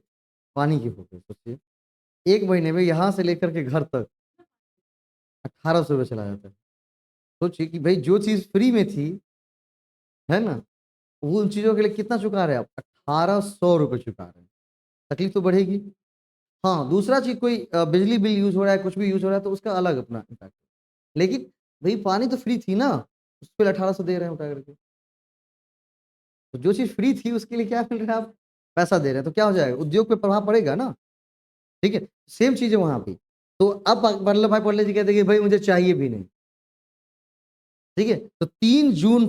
पानी की होते, सोचिए एक महीने में यहाँ से लेकर के घर तक 1800 रुपये चला जाता है। सोचिए कि भाई जो चीज फ्री में थी, है ना, वो उन चीजों के लिए कितना चुका रहे हैं आप, 1800 रुपये चुका रहे हैं। तकलीफ तो बढ़ेगी। हाँ, दूसरा चीज कोई बिजली बिल यूज हो रहा है, कुछ भी यूज हो रहा है, तो उसका अलग अपना इम्पैक्ट। लेकिन भाई पानी तो फ्री थी ना, उस पर 1800 दे रहे हैं उठा करके। तो जो चीज फ्री थी उसके लिए क्या मिल रहा है, आप पैसा दे रहे हैं, तो क्या हो जाएगा, उद्योग पे प्रभाव पड़ेगा ना। ठीक है, सेम चीज है वहां पे। तो अब वल्लभ भाई पटेल जी कहते हैं कि भाई मुझे चाहिए भी नहीं। ठीक है, तो 3 जून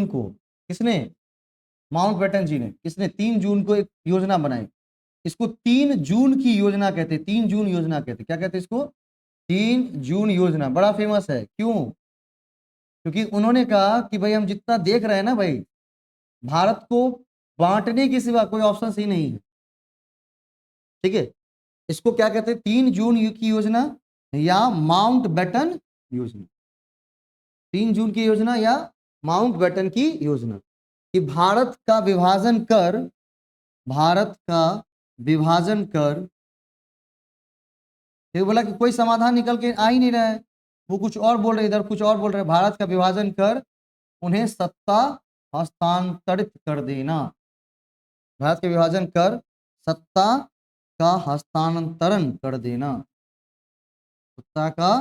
को किसने, माउंटबेटन जी ने, किसने 3 जून को एक योजना बनाई। इसको 3 जून की योजना कहते, 3 जून योजना कहते, क्या कहते इसको, 3 जून योजना। बड़ा फेमस है, क्यों, क्योंकि उन्होंने कहा कि भाई हम जितना देख रहे हैं ना भाई, भारत को बांटने के सिवा कोई ऑप्शन ही नहीं है। ठीक है, इसको क्या कहते हैं, 3 जून की योजना या माउंट बैटन योजना। 3 जून की योजना या माउंट बैटन की योजना, कि भारत का विभाजन कर, भारत का विभाजन कर। फिर बोला कि कोई समाधान निकल के आ ही नहीं रहा है, वो कुछ और बोल रहे, इधर कुछ और बोल रहे, भारत का विभाजन कर उन्हें सत्ता हस्तांतरित कर देना, भारत के विभाजन कर सत्ता का हस्तांतरण कर देना, सत्ता का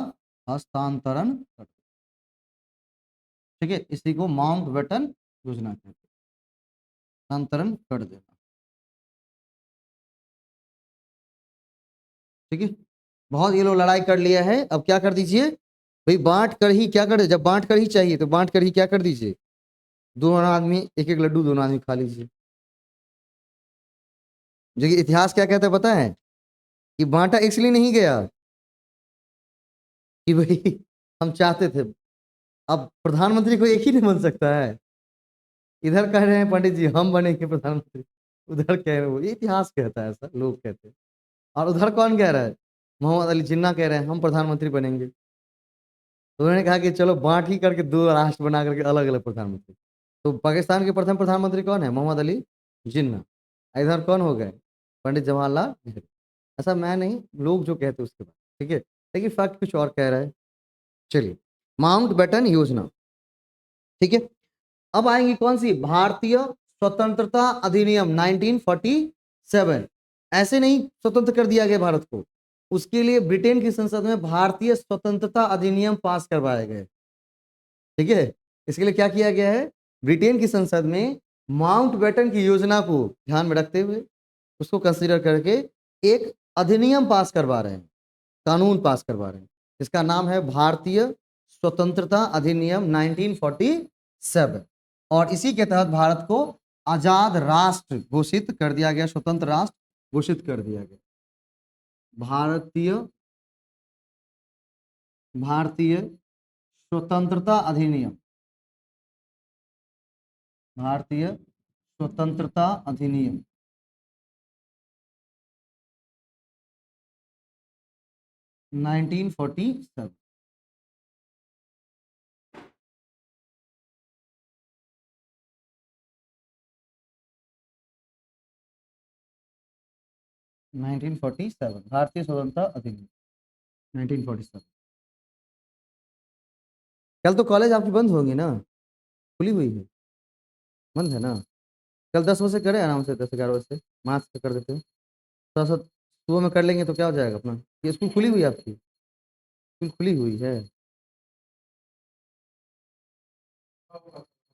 हस्तांतरण कर। ठीक है, इसी को माउंट बैटन योजना कहते हैं, हस्तांतरण कर देना। ठीक है, बहुत ये लोग लड़ाई कर लिया है, अब क्या कर दीजिए भाई, बांट कर ही क्या कर, जब बांट कर ही चाहिए तो बांट कर ही क्या कर दीजिए, दोनों आदमी एक एक लड्डू दोनों आदमी खा लीजिए। जो कि इतिहास क्या कहता है पता है, कि बांटा इसलिए नहीं गया कि भाई हम चाहते थे, अब प्रधानमंत्री को एक ही नहीं बन सकता है। इधर कह रहे हैं पंडित जी हम बनेंगे प्रधानमंत्री, उधर कह रहे, वो इतिहास कहता है, ऐसा लोग कहते हैं। और उधर कौन कह रहा है, मोहम्मद अली जिन्ना कह रहे हैं हम प्रधानमंत्री बनेंगे। तो उन्होंने कहा कि चलो बांट ही करके दो राष्ट्र बना करके अलग अलग प्रधानमंत्री। तो पाकिस्तान के प्रथम प्रधानमंत्री कौन है, मोहम्मद अली जिन्ना। इधर कौन हो गए, पंडित जवाहरलाल नेहरू। ऐसा मैं नहीं, लोग जो कहते हैं उसके बाद, ठीक है। लेकिन फैक्ट कुछ और कह रहा है। चलिए, माउंट बेटन योजना, ठीक है। अब आएंगी कौन सी, भारतीय स्वतंत्रता अधिनियम 1947। ऐसे नहीं स्वतंत्र कर दिया गया भारत को, उसके लिए ब्रिटेन की संसद में भारतीय स्वतंत्रता अधिनियम पास करवाए गए, ठीक है। इसके लिए क्या किया गया है, ब्रिटेन की संसद में माउंट बेटन की योजना को ध्यान में रखते हुए, उसको कंसीडर करके एक अधिनियम पास करवा रहे हैं, कानून पास करवा रहे हैं। इसका नाम है भारतीय स्वतंत्रता अधिनियम 1947। और इसी के तहत भारत को आजाद राष्ट्र घोषित कर दिया गया, स्वतंत्र राष्ट्र घोषित कर दिया गया। भारतीय भारतीय स्वतंत्रता अधिनियम, भारतीय स्वतंत्रता अधिनियम 1947। 1947 भारतीय स्वतंत्रता अधिनियम 1947। कल तो कॉलेज आपकी बंद होंगी ना, खुली हुई है, बंद है ना। कल 10 बजे करें आराम से, 10-11 बजे से मार्च से कर देते हैं। थोड़ा सा सुबह में कर लेंगे तो क्या हो जाएगा अपना। ये स्कूल खुली हुई है आपकी, स्कूल खुली हुई है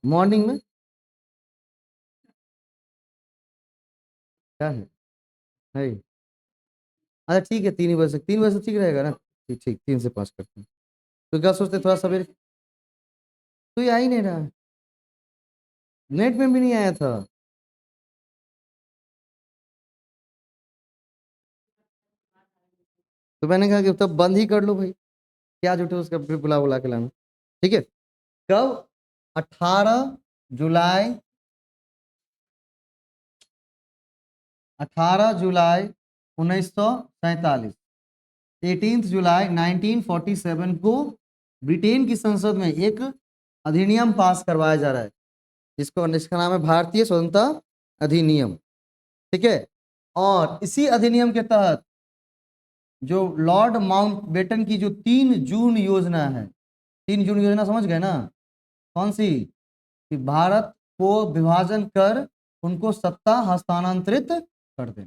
मॉर्निंग में, क्या है। अच्छा ठीक है, 3 बजे से, 3 बजे से ठीक रहेगा ना। ठीक ठीक, 3 से 5 करते हैं। तो क्या सोचते हैं, थोड़ा सवेरे। तो ये आ ही नहीं रहा है, नेट में भी नहीं आया था। तो मैंने कहा कि तब बंद ही कर लो भाई, क्या झूठे उसका फिर बुला बुला के लाना, ठीक है। कब, 18 जुलाई, 18 जुलाई 1947, 18 जुलाई 1947 को ब्रिटेन की संसद में एक अधिनियम पास करवाया जा रहा है, जिसका नाम है भारतीय स्वतंत्रता अधिनियम, ठीक है। और इसी अधिनियम के तहत जो लॉर्ड माउंटबेटन की जो 3 जून योजना है, 3 जून योजना समझ गए ना, कौन सी, कि भारत को विभाजन कर उनको सत्ता हस्तांतरित कर दें।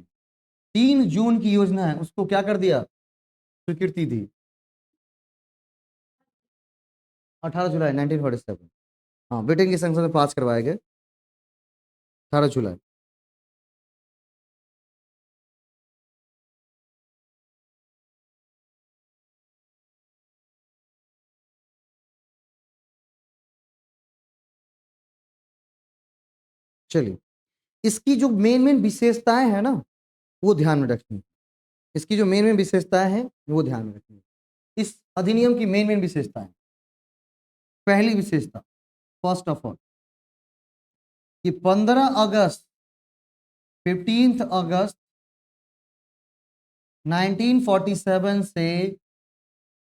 3 जून की योजना है, उसको क्या कर दिया, स्वीकृति दी। 18 जुलाई 1947, हाँ, ब्रिटेन की संसद में पास करवाए गए 18 जुलाई। चलिए, इसकी जो मेन मेन विशेषताएं हैं ना, वो ध्यान में रखनी। इसकी जो मेन मेन विशेषताएं हैं वो ध्यान में रखनी। इस अधिनियम की मेन मेन विशेषताएं, पहली विशेषता, फर्स्ट ऑफ ऑल, कि 15 अगस्त, 15 अगस्त 1947 से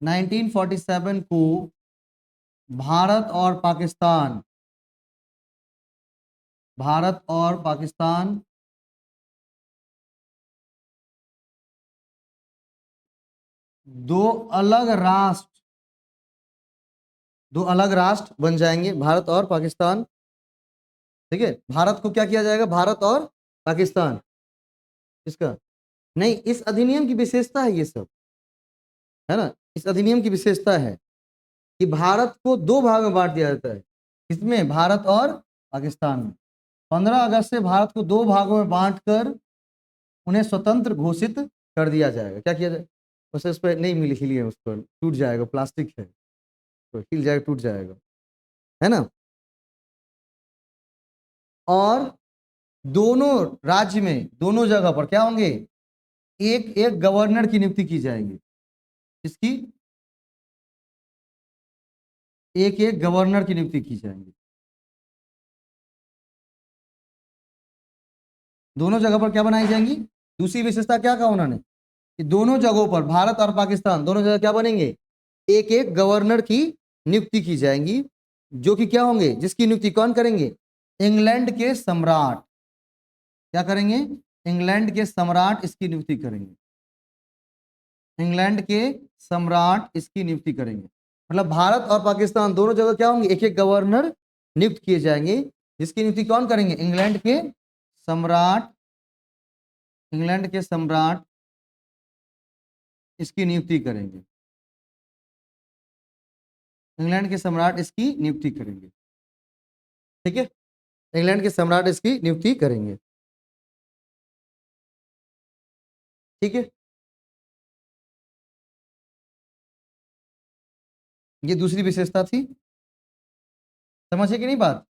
1947 को भारत और पाकिस्तान दो अलग राष्ट्र, दो अलग राष्ट्र बन जाएंगे, भारत और पाकिस्तान, ठीक है। भारत को क्या किया जाएगा, भारत और पाकिस्तान, इसका नहीं, इस अधिनियम की विशेषता है ये सब, है ना। इस अधिनियम की विशेषता है कि भारत को 2 भाग में बांट दिया जाता है, इसमें भारत और पाकिस्तान में। 15 अगस्त से भारत को 2 भागों में बांटकर उन्हें स्वतंत्र घोषित कर दिया जाएगा। क्या किया जाए, उसे उस पर नहीं मिली हिली है, उस पर टूट जाएगा, प्लास्टिक है, तो हिल जाएगा, टूट जाएगा, है ना। और दोनों राज्य में, दोनों जगह पर क्या होंगे, एक एक गवर्नर की नियुक्ति की जाएगी। इसकी एक एक गवर्नर की नियुक्ति की जाएगी। दोनों जगह पर क्या बनाई जाएंगी? दूसरी विशेषता क्या कहा उन्होंने कि दोनों जगहों पर भारत और पाकिस्तान दोनों जगह क्या बनेंगे? एक एक गवर्नर की नियुक्ति की जाएंगी, जो कि क्या होंगे, जिसकी नियुक्ति कौन करेंगे? इंग्लैंड के सम्राट। क्या करेंगे? इंग्लैंड के सम्राट इसकी नियुक्ति करेंगे। इंग्लैंड के सम्राट इसकी नियुक्ति करेंगे। मतलब भारत और पाकिस्तान दोनों जगह क्या होंगे? एक एक गवर्नर नियुक्त किए जाएंगे, जिसकी नियुक्ति कौन करेंगे? इंग्लैंड के सम्राट। इंग्लैंड के सम्राट इसकी नियुक्ति करेंगे। इंग्लैंड के सम्राट इसकी नियुक्ति करेंगे। ठीक है, इंग्लैंड के सम्राट इसकी नियुक्ति करेंगे। ठीक है, ये दूसरी विशेषता थी। समझे कि नहीं बात?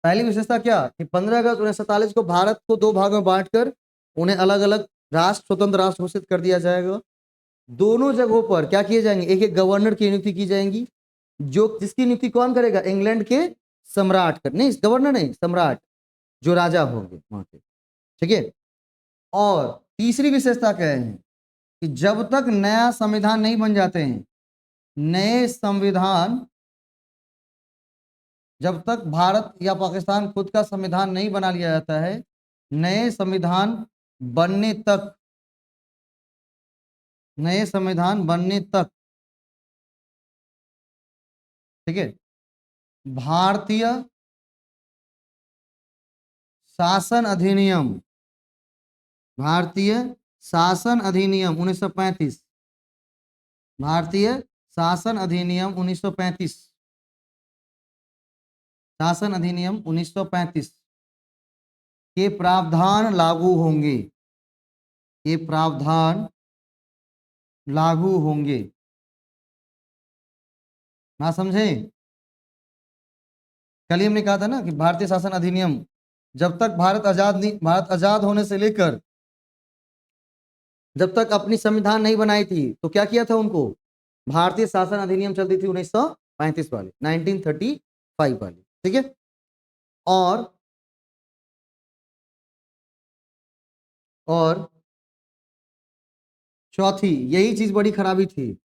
पहली विशेषता क्या कि 15 अगस्त 1947 को भारत को दो भागों में बांटकर उन्हें अलग अलग राष्ट्र, स्वतंत्र राष्ट्र घोषित कर दिया जाएगा। दोनों जगहों पर क्या किए जाएंगे? एक एक गवर्नर की नियुक्ति की जाएंगी, जो जिसकी नियुक्ति कौन करेगा? इंग्लैंड के सम्राट कर, नहीं गवर्नर नहीं, सम्राट, जो राजा होंगे वहां के। ठीक है, और तीसरी विशेषता क्या है कि जब तक नया संविधान नहीं बन जाते हैं, नए संविधान, जब तक भारत या पाकिस्तान खुद का संविधान नहीं बना लिया जाता है, नए संविधान बनने तक, नए संविधान बनने तक, ठीक है, भारतीय शासन अधिनियम, भारतीय शासन अधिनियम 1935, भारतीय शासन अधिनियम 1935, शासन अधिनियम 1935 के प्रावधान लागू होंगे। ये प्रावधान लागू होंगे। ना समझे? कल ही हमने कहा था ना कि भारतीय शासन अधिनियम, जब तक भारत आजाद नहीं, भारत आजाद होने से लेकर जब तक अपनी संविधान नहीं बनाई थी, तो क्या किया था उनको? भारतीय शासन अधिनियम चलती थी 1935 वाली, 1935 वाली। ठीक है, और चौथी, यही चीज बड़ी खराबी थी।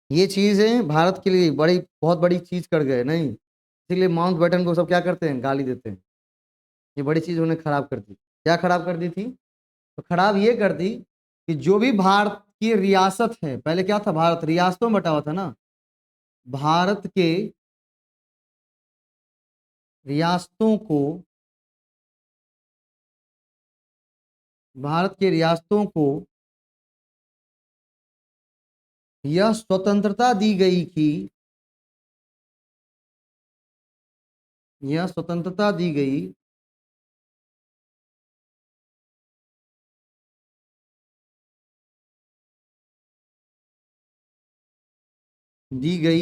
ये चीजें भारत के लिए बड़ी, बहुत बड़ी चीज कर गए नहीं, इसीलिए माउंट बैटन को सब क्या करते हैं? गाली देते हैं। ये बड़ी चीज उन्हें खराब कर दी। क्या खराब कर दी थी? तो खराब ये कर दी कि जो भी भारत की रियासत है, पहले क्या था? भारत रियासतों में बटा हुआ था ना। भारत के रियासतों को, भारत के रियासतों को यह स्वतंत्रता दी गई कि, यह स्वतंत्रता दी गई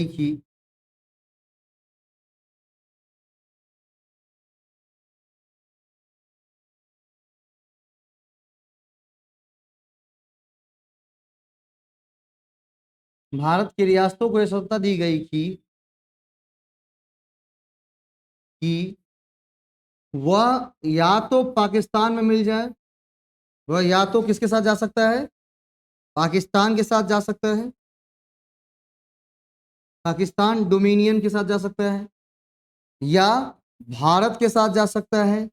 कि भारत की रियासतों को यह स्वतंत्रता दी गई कि वह या तो पाकिस्तान में मिल जाए, वह या तो किसके साथ जा सकता है? पाकिस्तान के साथ जा सकता है, पाकिस्तान डोमिनियन के साथ जा सकता है, या भारत के साथ जा सकता है।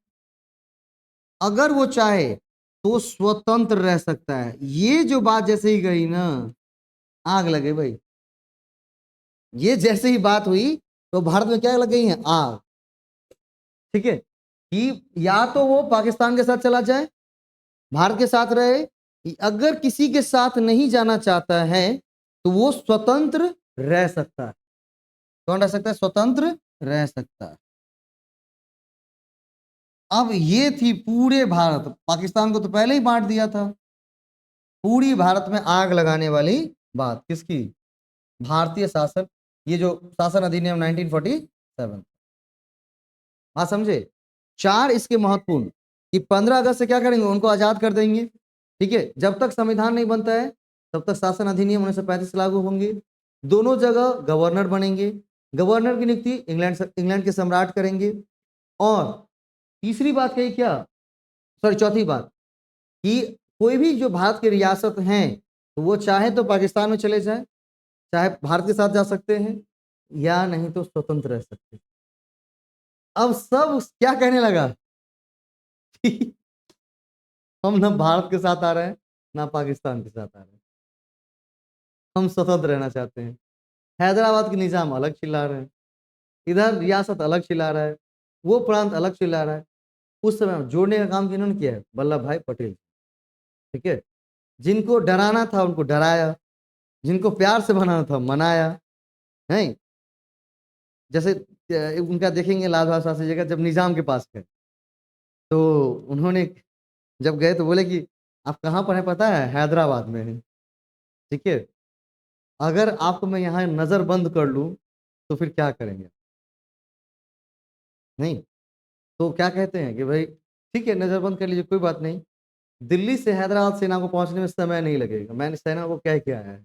अगर वो चाहे तो स्वतंत्र रह सकता है। ये जो बात जैसे ही गई ना, आग लगे भाई। ये जैसे ही बात हुई तो भारत में क्या लग गई है? आग। ठीक है, कि या तो वो पाकिस्तान के साथ चला जाए, भारत के साथ रहे, अगर किसी के साथ नहीं जाना चाहता है तो वो स्वतंत्र रह सकता है। कौन रह सकता है? स्वतंत्र रह सकता है। अब ये थी पूरे भारत, पाकिस्तान को तो पहले ही बांट दिया था। पूरी भारत में आग लगाने वाली बात किसकी? भारतीय शासन, ये जो शासन अधिनियम 1947। हाँ समझे? चार इसके महत्वपूर्ण कि 15 अगस्त से क्या करेंगे? उनको आजाद कर देंगे। ठीक है, जब तक संविधान नहीं बनता है तब तक शासन अधिनियम 1935 लागू होंगे। दोनों जगह गवर्नर बनेंगे। गवर्नर की नियुक्ति इंग्लैंड के सम्राट करेंगे। और तीसरी बात कही क्या, सॉरी चौथी बात, कि कोई भी जो भारत के रियासत हैं तो वो चाहे तो पाकिस्तान में चले जाए, चाहे भारत के साथ जा सकते हैं, या नहीं तो स्वतंत्र रह सकते हैं। अब सब क्या कहने लगा कि हम ना भारत के साथ आ रहे हैं ना पाकिस्तान के साथ आ रहे हैं, हम स्वतंत्र रहना चाहते हैं। हैदराबाद के निजाम अलग चिल्ला रहे हैं, इधर रियासत अलग चिल्ला रहा है, वो प्रांत अलग चिल्ला रहा है। उस समय जोड़ने का काम किन्होंने किया है, वल्लभ भाई पटेल। ठीक है, जिनको डराना था उनको डराया, जिनको प्यार से मनाना था मनाया, है। जैसे उनका देखेंगे लाल बहादुर शास्त्री जी का, जब निजाम के पास गए तो उन्होंने जब गए तो बोले कि आप कहाँ पर है पता है, हैदराबाद में है। ठीक है, अगर आपको मैं यहाँ नजर बंद कर लूं तो फिर क्या करेंगे, नहीं। तो क्या कहते हैं कि भाई ठीक है नजर बंद कर लीजिए, कोई बात नहीं, दिल्ली से हैदराबाद सेना को पहुंचने में समय नहीं लगेगा। मैंने सेना को क्या किया है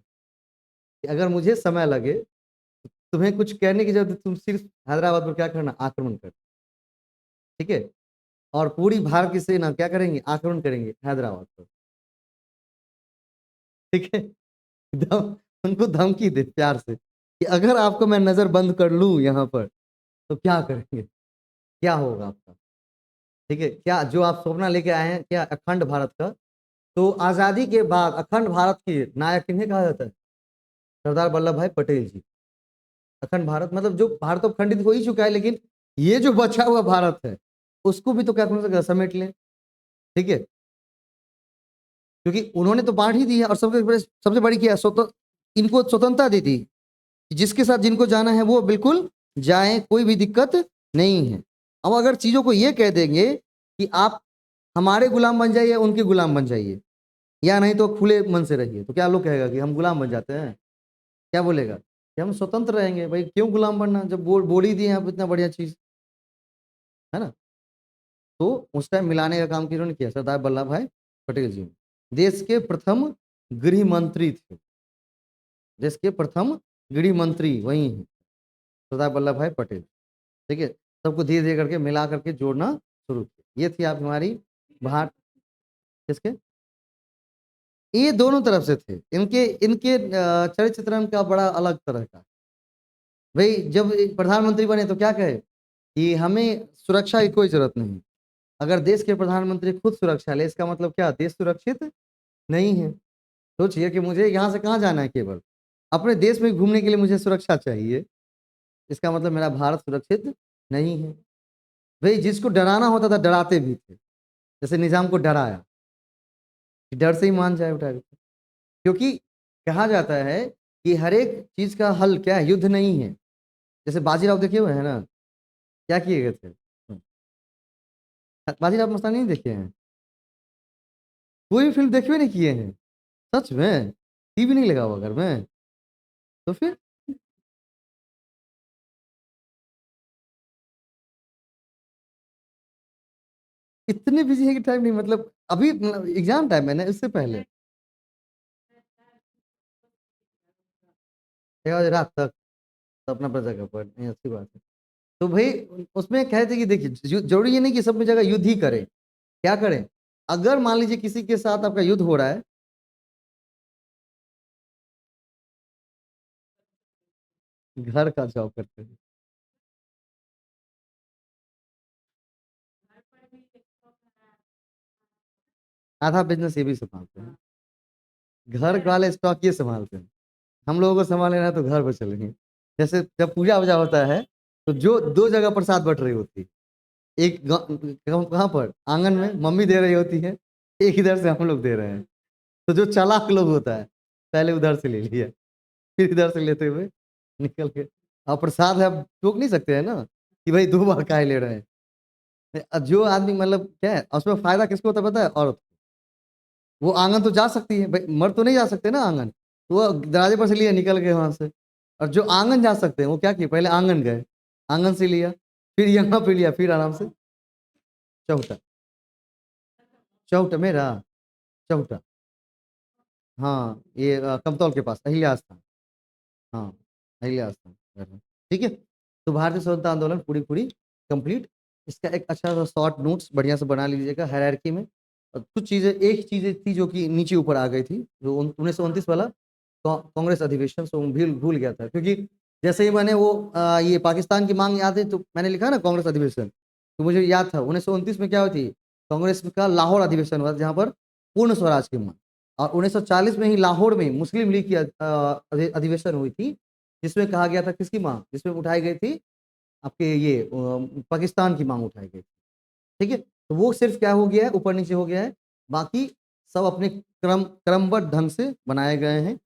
कि अगर मुझे समय लगे तो तुम्हें कुछ कहने की जरूरत, तुम सिर्फ हैदराबाद पर क्या करना, आक्रमण कर। ठीक है, और पूरी भारत की सेना क्या करेंगे, आक्रमण करेंगे हैदराबाद पर। ठीक है, दम, उनको धमकी दे प्यार से कि अगर आपको मैं नजर बंद कर लूं यहाँ पर तो क्या करेंगे, क्या होगा आपका। ठीक है, क्या जो आप सपना लेके आए हैं क्या, अखंड भारत का। तो आजादी के बाद अखंड भारत के नायक किन्हें कहा जाता है, सरदार वल्लभ भाई पटेल जी। अखंड भारत मतलब जो भारत तो खंडित हो ही चुका है, लेकिन ये जो बचा हुआ भारत है उसको भी तो क्या कर सकते, समेट लें। ठीक है, क्योंकि उन्होंने तो बांट ही दी है, और सबसे बड़ी क्या है, इनको स्वतंत्रता दी थी, जिसके साथ जिनको जाना है वो बिल्कुल जाए, कोई भी दिक्कत नहीं है। अब अगर चीजों को ये कह देंगे कि आप हमारे गुलाम बन जाइए, उनके गुलाम बन जाइए, या नहीं तो खुले मन से रहिए, तो क्या लोग कहेगा कि हम गुलाम बन जाते हैं, क्या बोलेगा कि हम स्वतंत्र रहेंगे। भाई क्यों गुलाम बनना, जब बोल ही दिए आप इतना बढ़िया चीज, है ना। तो उस टाइम मिलाने का काम किन्होंने किया, सरदार वल्लभ भाई पटेल जी। देश के प्रथम गृह मंत्री थे, देश के प्रथम गृह मंत्री वही हैं, सरदार वल्लभ भाई पटेल। ठीक है, सबको धीरे धीरे करके मिला करके जोड़ना शुरू किया। ये थी आप हमारी भारत, किसके, ये दोनों तरफ से थे। इनके इनके चरित्र चित्रण का बड़ा अलग तरह का। भाई जब प्रधानमंत्री बने तो क्या कहे कि हमें सुरक्षा की कोई जरूरत नहीं। अगर देश के प्रधानमंत्री खुद सुरक्षा ले, इसका मतलब क्या, देश सुरक्षित नहीं है। सोचिए कि मुझे यहाँ से कहाँ जाना है, केवल अपने देश में घूमने के लिए मुझे सुरक्षा चाहिए, इसका मतलब मेरा भारत सुरक्षित नहीं है। भाई जिसको डराना होता था डराते भी थे, जैसे निजाम को डराया कि डर से ही मान जाए बेटा, क्योंकि कहा जाता है कि हर एक चीज का हल क्या है, युद्ध नहीं है। जैसे बाजीराव देखे हुए हैं ना, क्या किए गए थे, बाजीराव मस्तानी नहीं देखे हैं, कोई भी फिल्म देखे हुए नहीं किए हैं, सच में, टीवी नहीं लगा हुआ घर में, तो फिर इतने बिजी है कि टाइम नहीं, मतलब अभी एग्जाम टाइम है ना, इससे पहले 11 बजे रात तक तो अपना अपना जगह पर नहीं, अच्छी बात है। तो भाई उसमें कहते कि देखिए जरूरी ये नहीं कि सब जगह युद्ध ही करें, क्या करें, अगर मान लीजिए किसी के साथ आपका युद्ध हो रहा है, घर का जॉब करते हैं, आधा बिजनेस ये भी संभालते हैं, घर वाले स्टॉक ये संभालते हैं, हम लोगों को संभालना है तो घर पर चलेंगे। जैसे जब पूजा वूजा होता है तो जो दो जगह प्रसाद बट रही होती है, एक कहाँ पर, आंगन में मम्मी दे रही होती है, एक इधर से हम लोग दे रहे हैं। तो जो चालाक लोग होता है पहले उधर से ले लिया, फिर इधर से लेते हुए निकल के, अब प्रसाद है, अब टोक नहीं सकते हैं ना कि भाई दो बार काहे ले रहे हैं। जो आदमी मतलब क्या है उसमें फायदा किसको होता है पता है, औरत। वो आंगन तो जा सकती है भाई, मर्द तो नहीं जा सकते ना आंगन, तो वो दरवाजे पर से लिया निकल गए वहां से। और जो आंगन जा सकते हैं वो क्या किए, पहले आंगन गए, आंगन से लिया, फिर यहाँ पे लिया, फिर आराम से चौथा, चौथा मेरा, चौथा, हाँ ये कमतौल के पास अहिल्या स्थान, हाँ अहिल्या स्थान। ठीक है, तो भारतीय स्वतंत्रता आंदोलन पूरी पूरी कंप्लीट इसका एक अच्छा सा शॉर्ट नोट्स बढ़िया से बना लीजिएगा हायरार्की में। और कुछ चीजें, एक चीजें थी जो कि नीचे ऊपर आ गई थी, जो 1929 वाला कांग्रेस अधिवेशन से भूल भूल गया था, क्योंकि जैसे ही मैंने वो ये पाकिस्तान की मांग याद है तो मैंने लिखा ना कांग्रेस अधिवेशन, तो मुझे याद था 1929 में क्या हुई थी, कांग्रेस का लाहौर अधिवेशन हुआ था, जहाँ पर पूर्ण स्वराज की मांग। और 1940 में ही लाहौर में मुस्लिम लीग की अधिवेशन हुई थी, जिसमें कहा गया था किसकी मांग, जिसमें उठाई गई थी आपके ये पाकिस्तान की मांग उठाई गई। ठीक है, तो वो सिर्फ क्या हो गया है, ऊपर नीचे हो गया है, बाकी सब अपने क्रमबद्ध ढंग से बनाए गए हैं।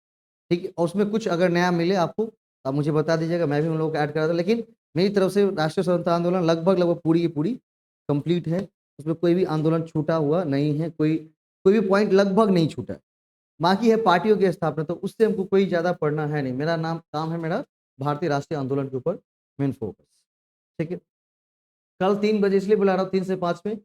ठीक है, और उसमें कुछ अगर नया मिले आपको तो आप मुझे बता दीजिएगा, मैं भी उन लोगों को ऐड करा दूँ। लेकिन मेरी तरफ से राष्ट्रीय स्वतंत्रता आंदोलन लगभग लगभग पूरी की पूरी कंप्लीट है, उसमें कोई भी आंदोलन छूटा हुआ नहीं है, कोई कोई भी पॉइंट लगभग नहीं छूटा है। बाकी है पार्टियों की स्थापना, तो उससे हमको कोई ज्यादा पढ़ना है नहीं, मेरा नाम काम है मेरा भारतीय राष्ट्रीय आंदोलन के ऊपर मेन फोकस। ठीक है, कल 3 बजे इसलिए बुला रहा हूँ, 3 से 5 में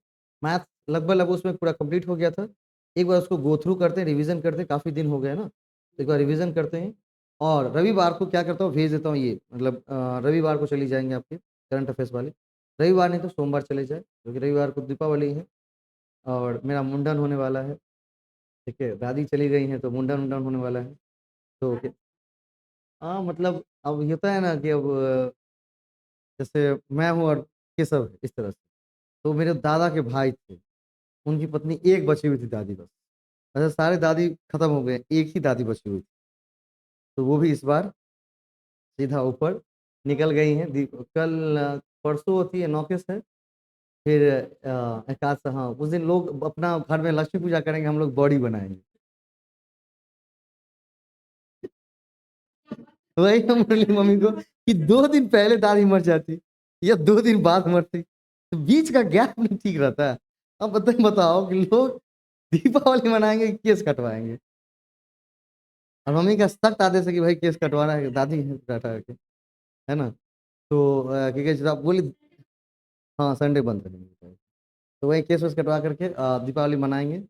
मैथ लगभग लगभग उसमें पूरा कंप्लीट हो गया था। एक बार उसको गो थ्रू करते हैं, रिवीजन करते हैं, काफ़ी दिन हो गए ना, तो एक बार रिवीजन करते हैं। और रविवार को क्या करता हूँ, भेज देता हूँ ये, मतलब रविवार को चली जाएंगे आपके करंट अफेयर्स वाले, रविवार नहीं तो सोमवार चले जाए, क्योंकि रविवार को दीपावली है और मेरा मुंडन होने वाला है। ठीक है, दादी चली गई हैं तो मुंडन मुंडन होने वाला है। तो हाँ मतलब अब ये होता है ना कि अब जैसे मैं हूँ और केशव है, इस तरह से। तो मेरे दादा के भाई थे, उनकी पत्नी एक बची हुई थी दादी बस। अच्छा, सारे दादी खत्म हो गए, एक ही दादी बची हुई थी, तो वो भी इस बार सीधा ऊपर निकल गई हैं। कल परसों होती है, नौकेश है, फिर एकादश, हाँ उस दिन लोग अपना घर में लक्ष्मी पूजा करेंगे, हम लोग बॉडी बनाएंगे। वही हम बोले मम्मी को कि 2 दिन पहले दादी मर जाती या 2 दिन बाद मरती, तो बीच का गैप नहीं ठीक रहता है। अब बताओ कि लोग दीपावली मनाएंगे कि केस कटवाएंगे, और मम्मी का सख्त आदेश है कि भाई केस कटवाना है, दादी है डाटा करके, है ना। तो क्योंकि जब आप बोली, हाँ संडे बंद रहेंगे, तो वही केस वेस कटवा करके दीपावली मनाएंगे।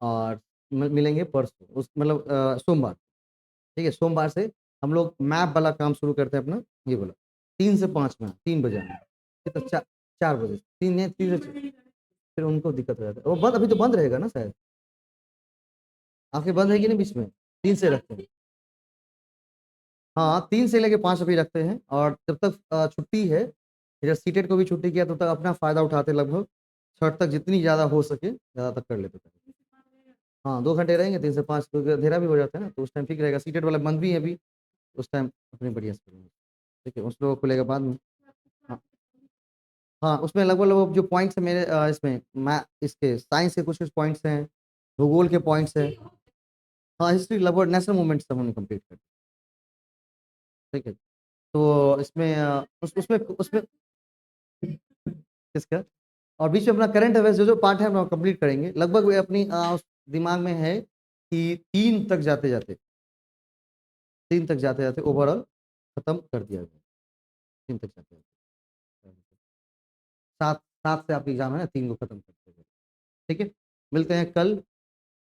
और मिलेंगे परसों, उस मतलब सोमवार। ठीक है, सोमवार से हम लोग मैप वाला काम शुरू करते हैं अपना, ये बोला 3 से 5 में, 3 बजे आना। ठीक है, तो 4 बजे, 3 से, फिर उनको दिक्कत हो जाता है, वो बंद अभी तो बंद रहेगा ना शायद, आंखें बंद है कि नहीं बीच में, 3 से रखते हैं। हाँ 3 से लेके 5 अभी रखते हैं, और जब तक छुट्टी है, जब सीटेट को भी छुट्टी किया तब तक अपना फायदा उठाते, लगभग छठ तक जितनी ज़्यादा हो सके ज़्यादा तक कर लेते थे। हाँ 2 घंटे रहेंगे 3 से 5, क्योंकि अंधेरा भी हो जाता है ना, तो उस टाइम ठीक रहेगा, सीटेट वाला बंद भी है अभी, उस टाइम अपनी बढ़िया से करेंगे। ठीक है, उस लोगों को खुलेगा बाद में। हाँ हाँ, उसमें लगभग लगभग जो पॉइंट्स है मेरे इसमें, मैं इसके साइंस के कुछ कुछ पॉइंट्स हैं, भूगोल के पॉइंट्स हैं। हाँ हिस्ट्री लगभग नेशनल मूवमेंट सब हमने कंप्लीट कर दिया। ठीक है, तो इसमें उसमें उसमें किसका, और बीच में अपना करंट अफेयर्स जो जो पार्ट है हम कंप्लीट करेंगे, लगभग वे अपनी उस दिमाग में है कि 3 तक जाते जाते ओवरऑल खत्म कर दिया जाए, 3 तक जाते जाते 7 7 से आपकी एग्जाम है ना, 3 को खत्म करते हैं। ठीक है, मिलते हैं कल।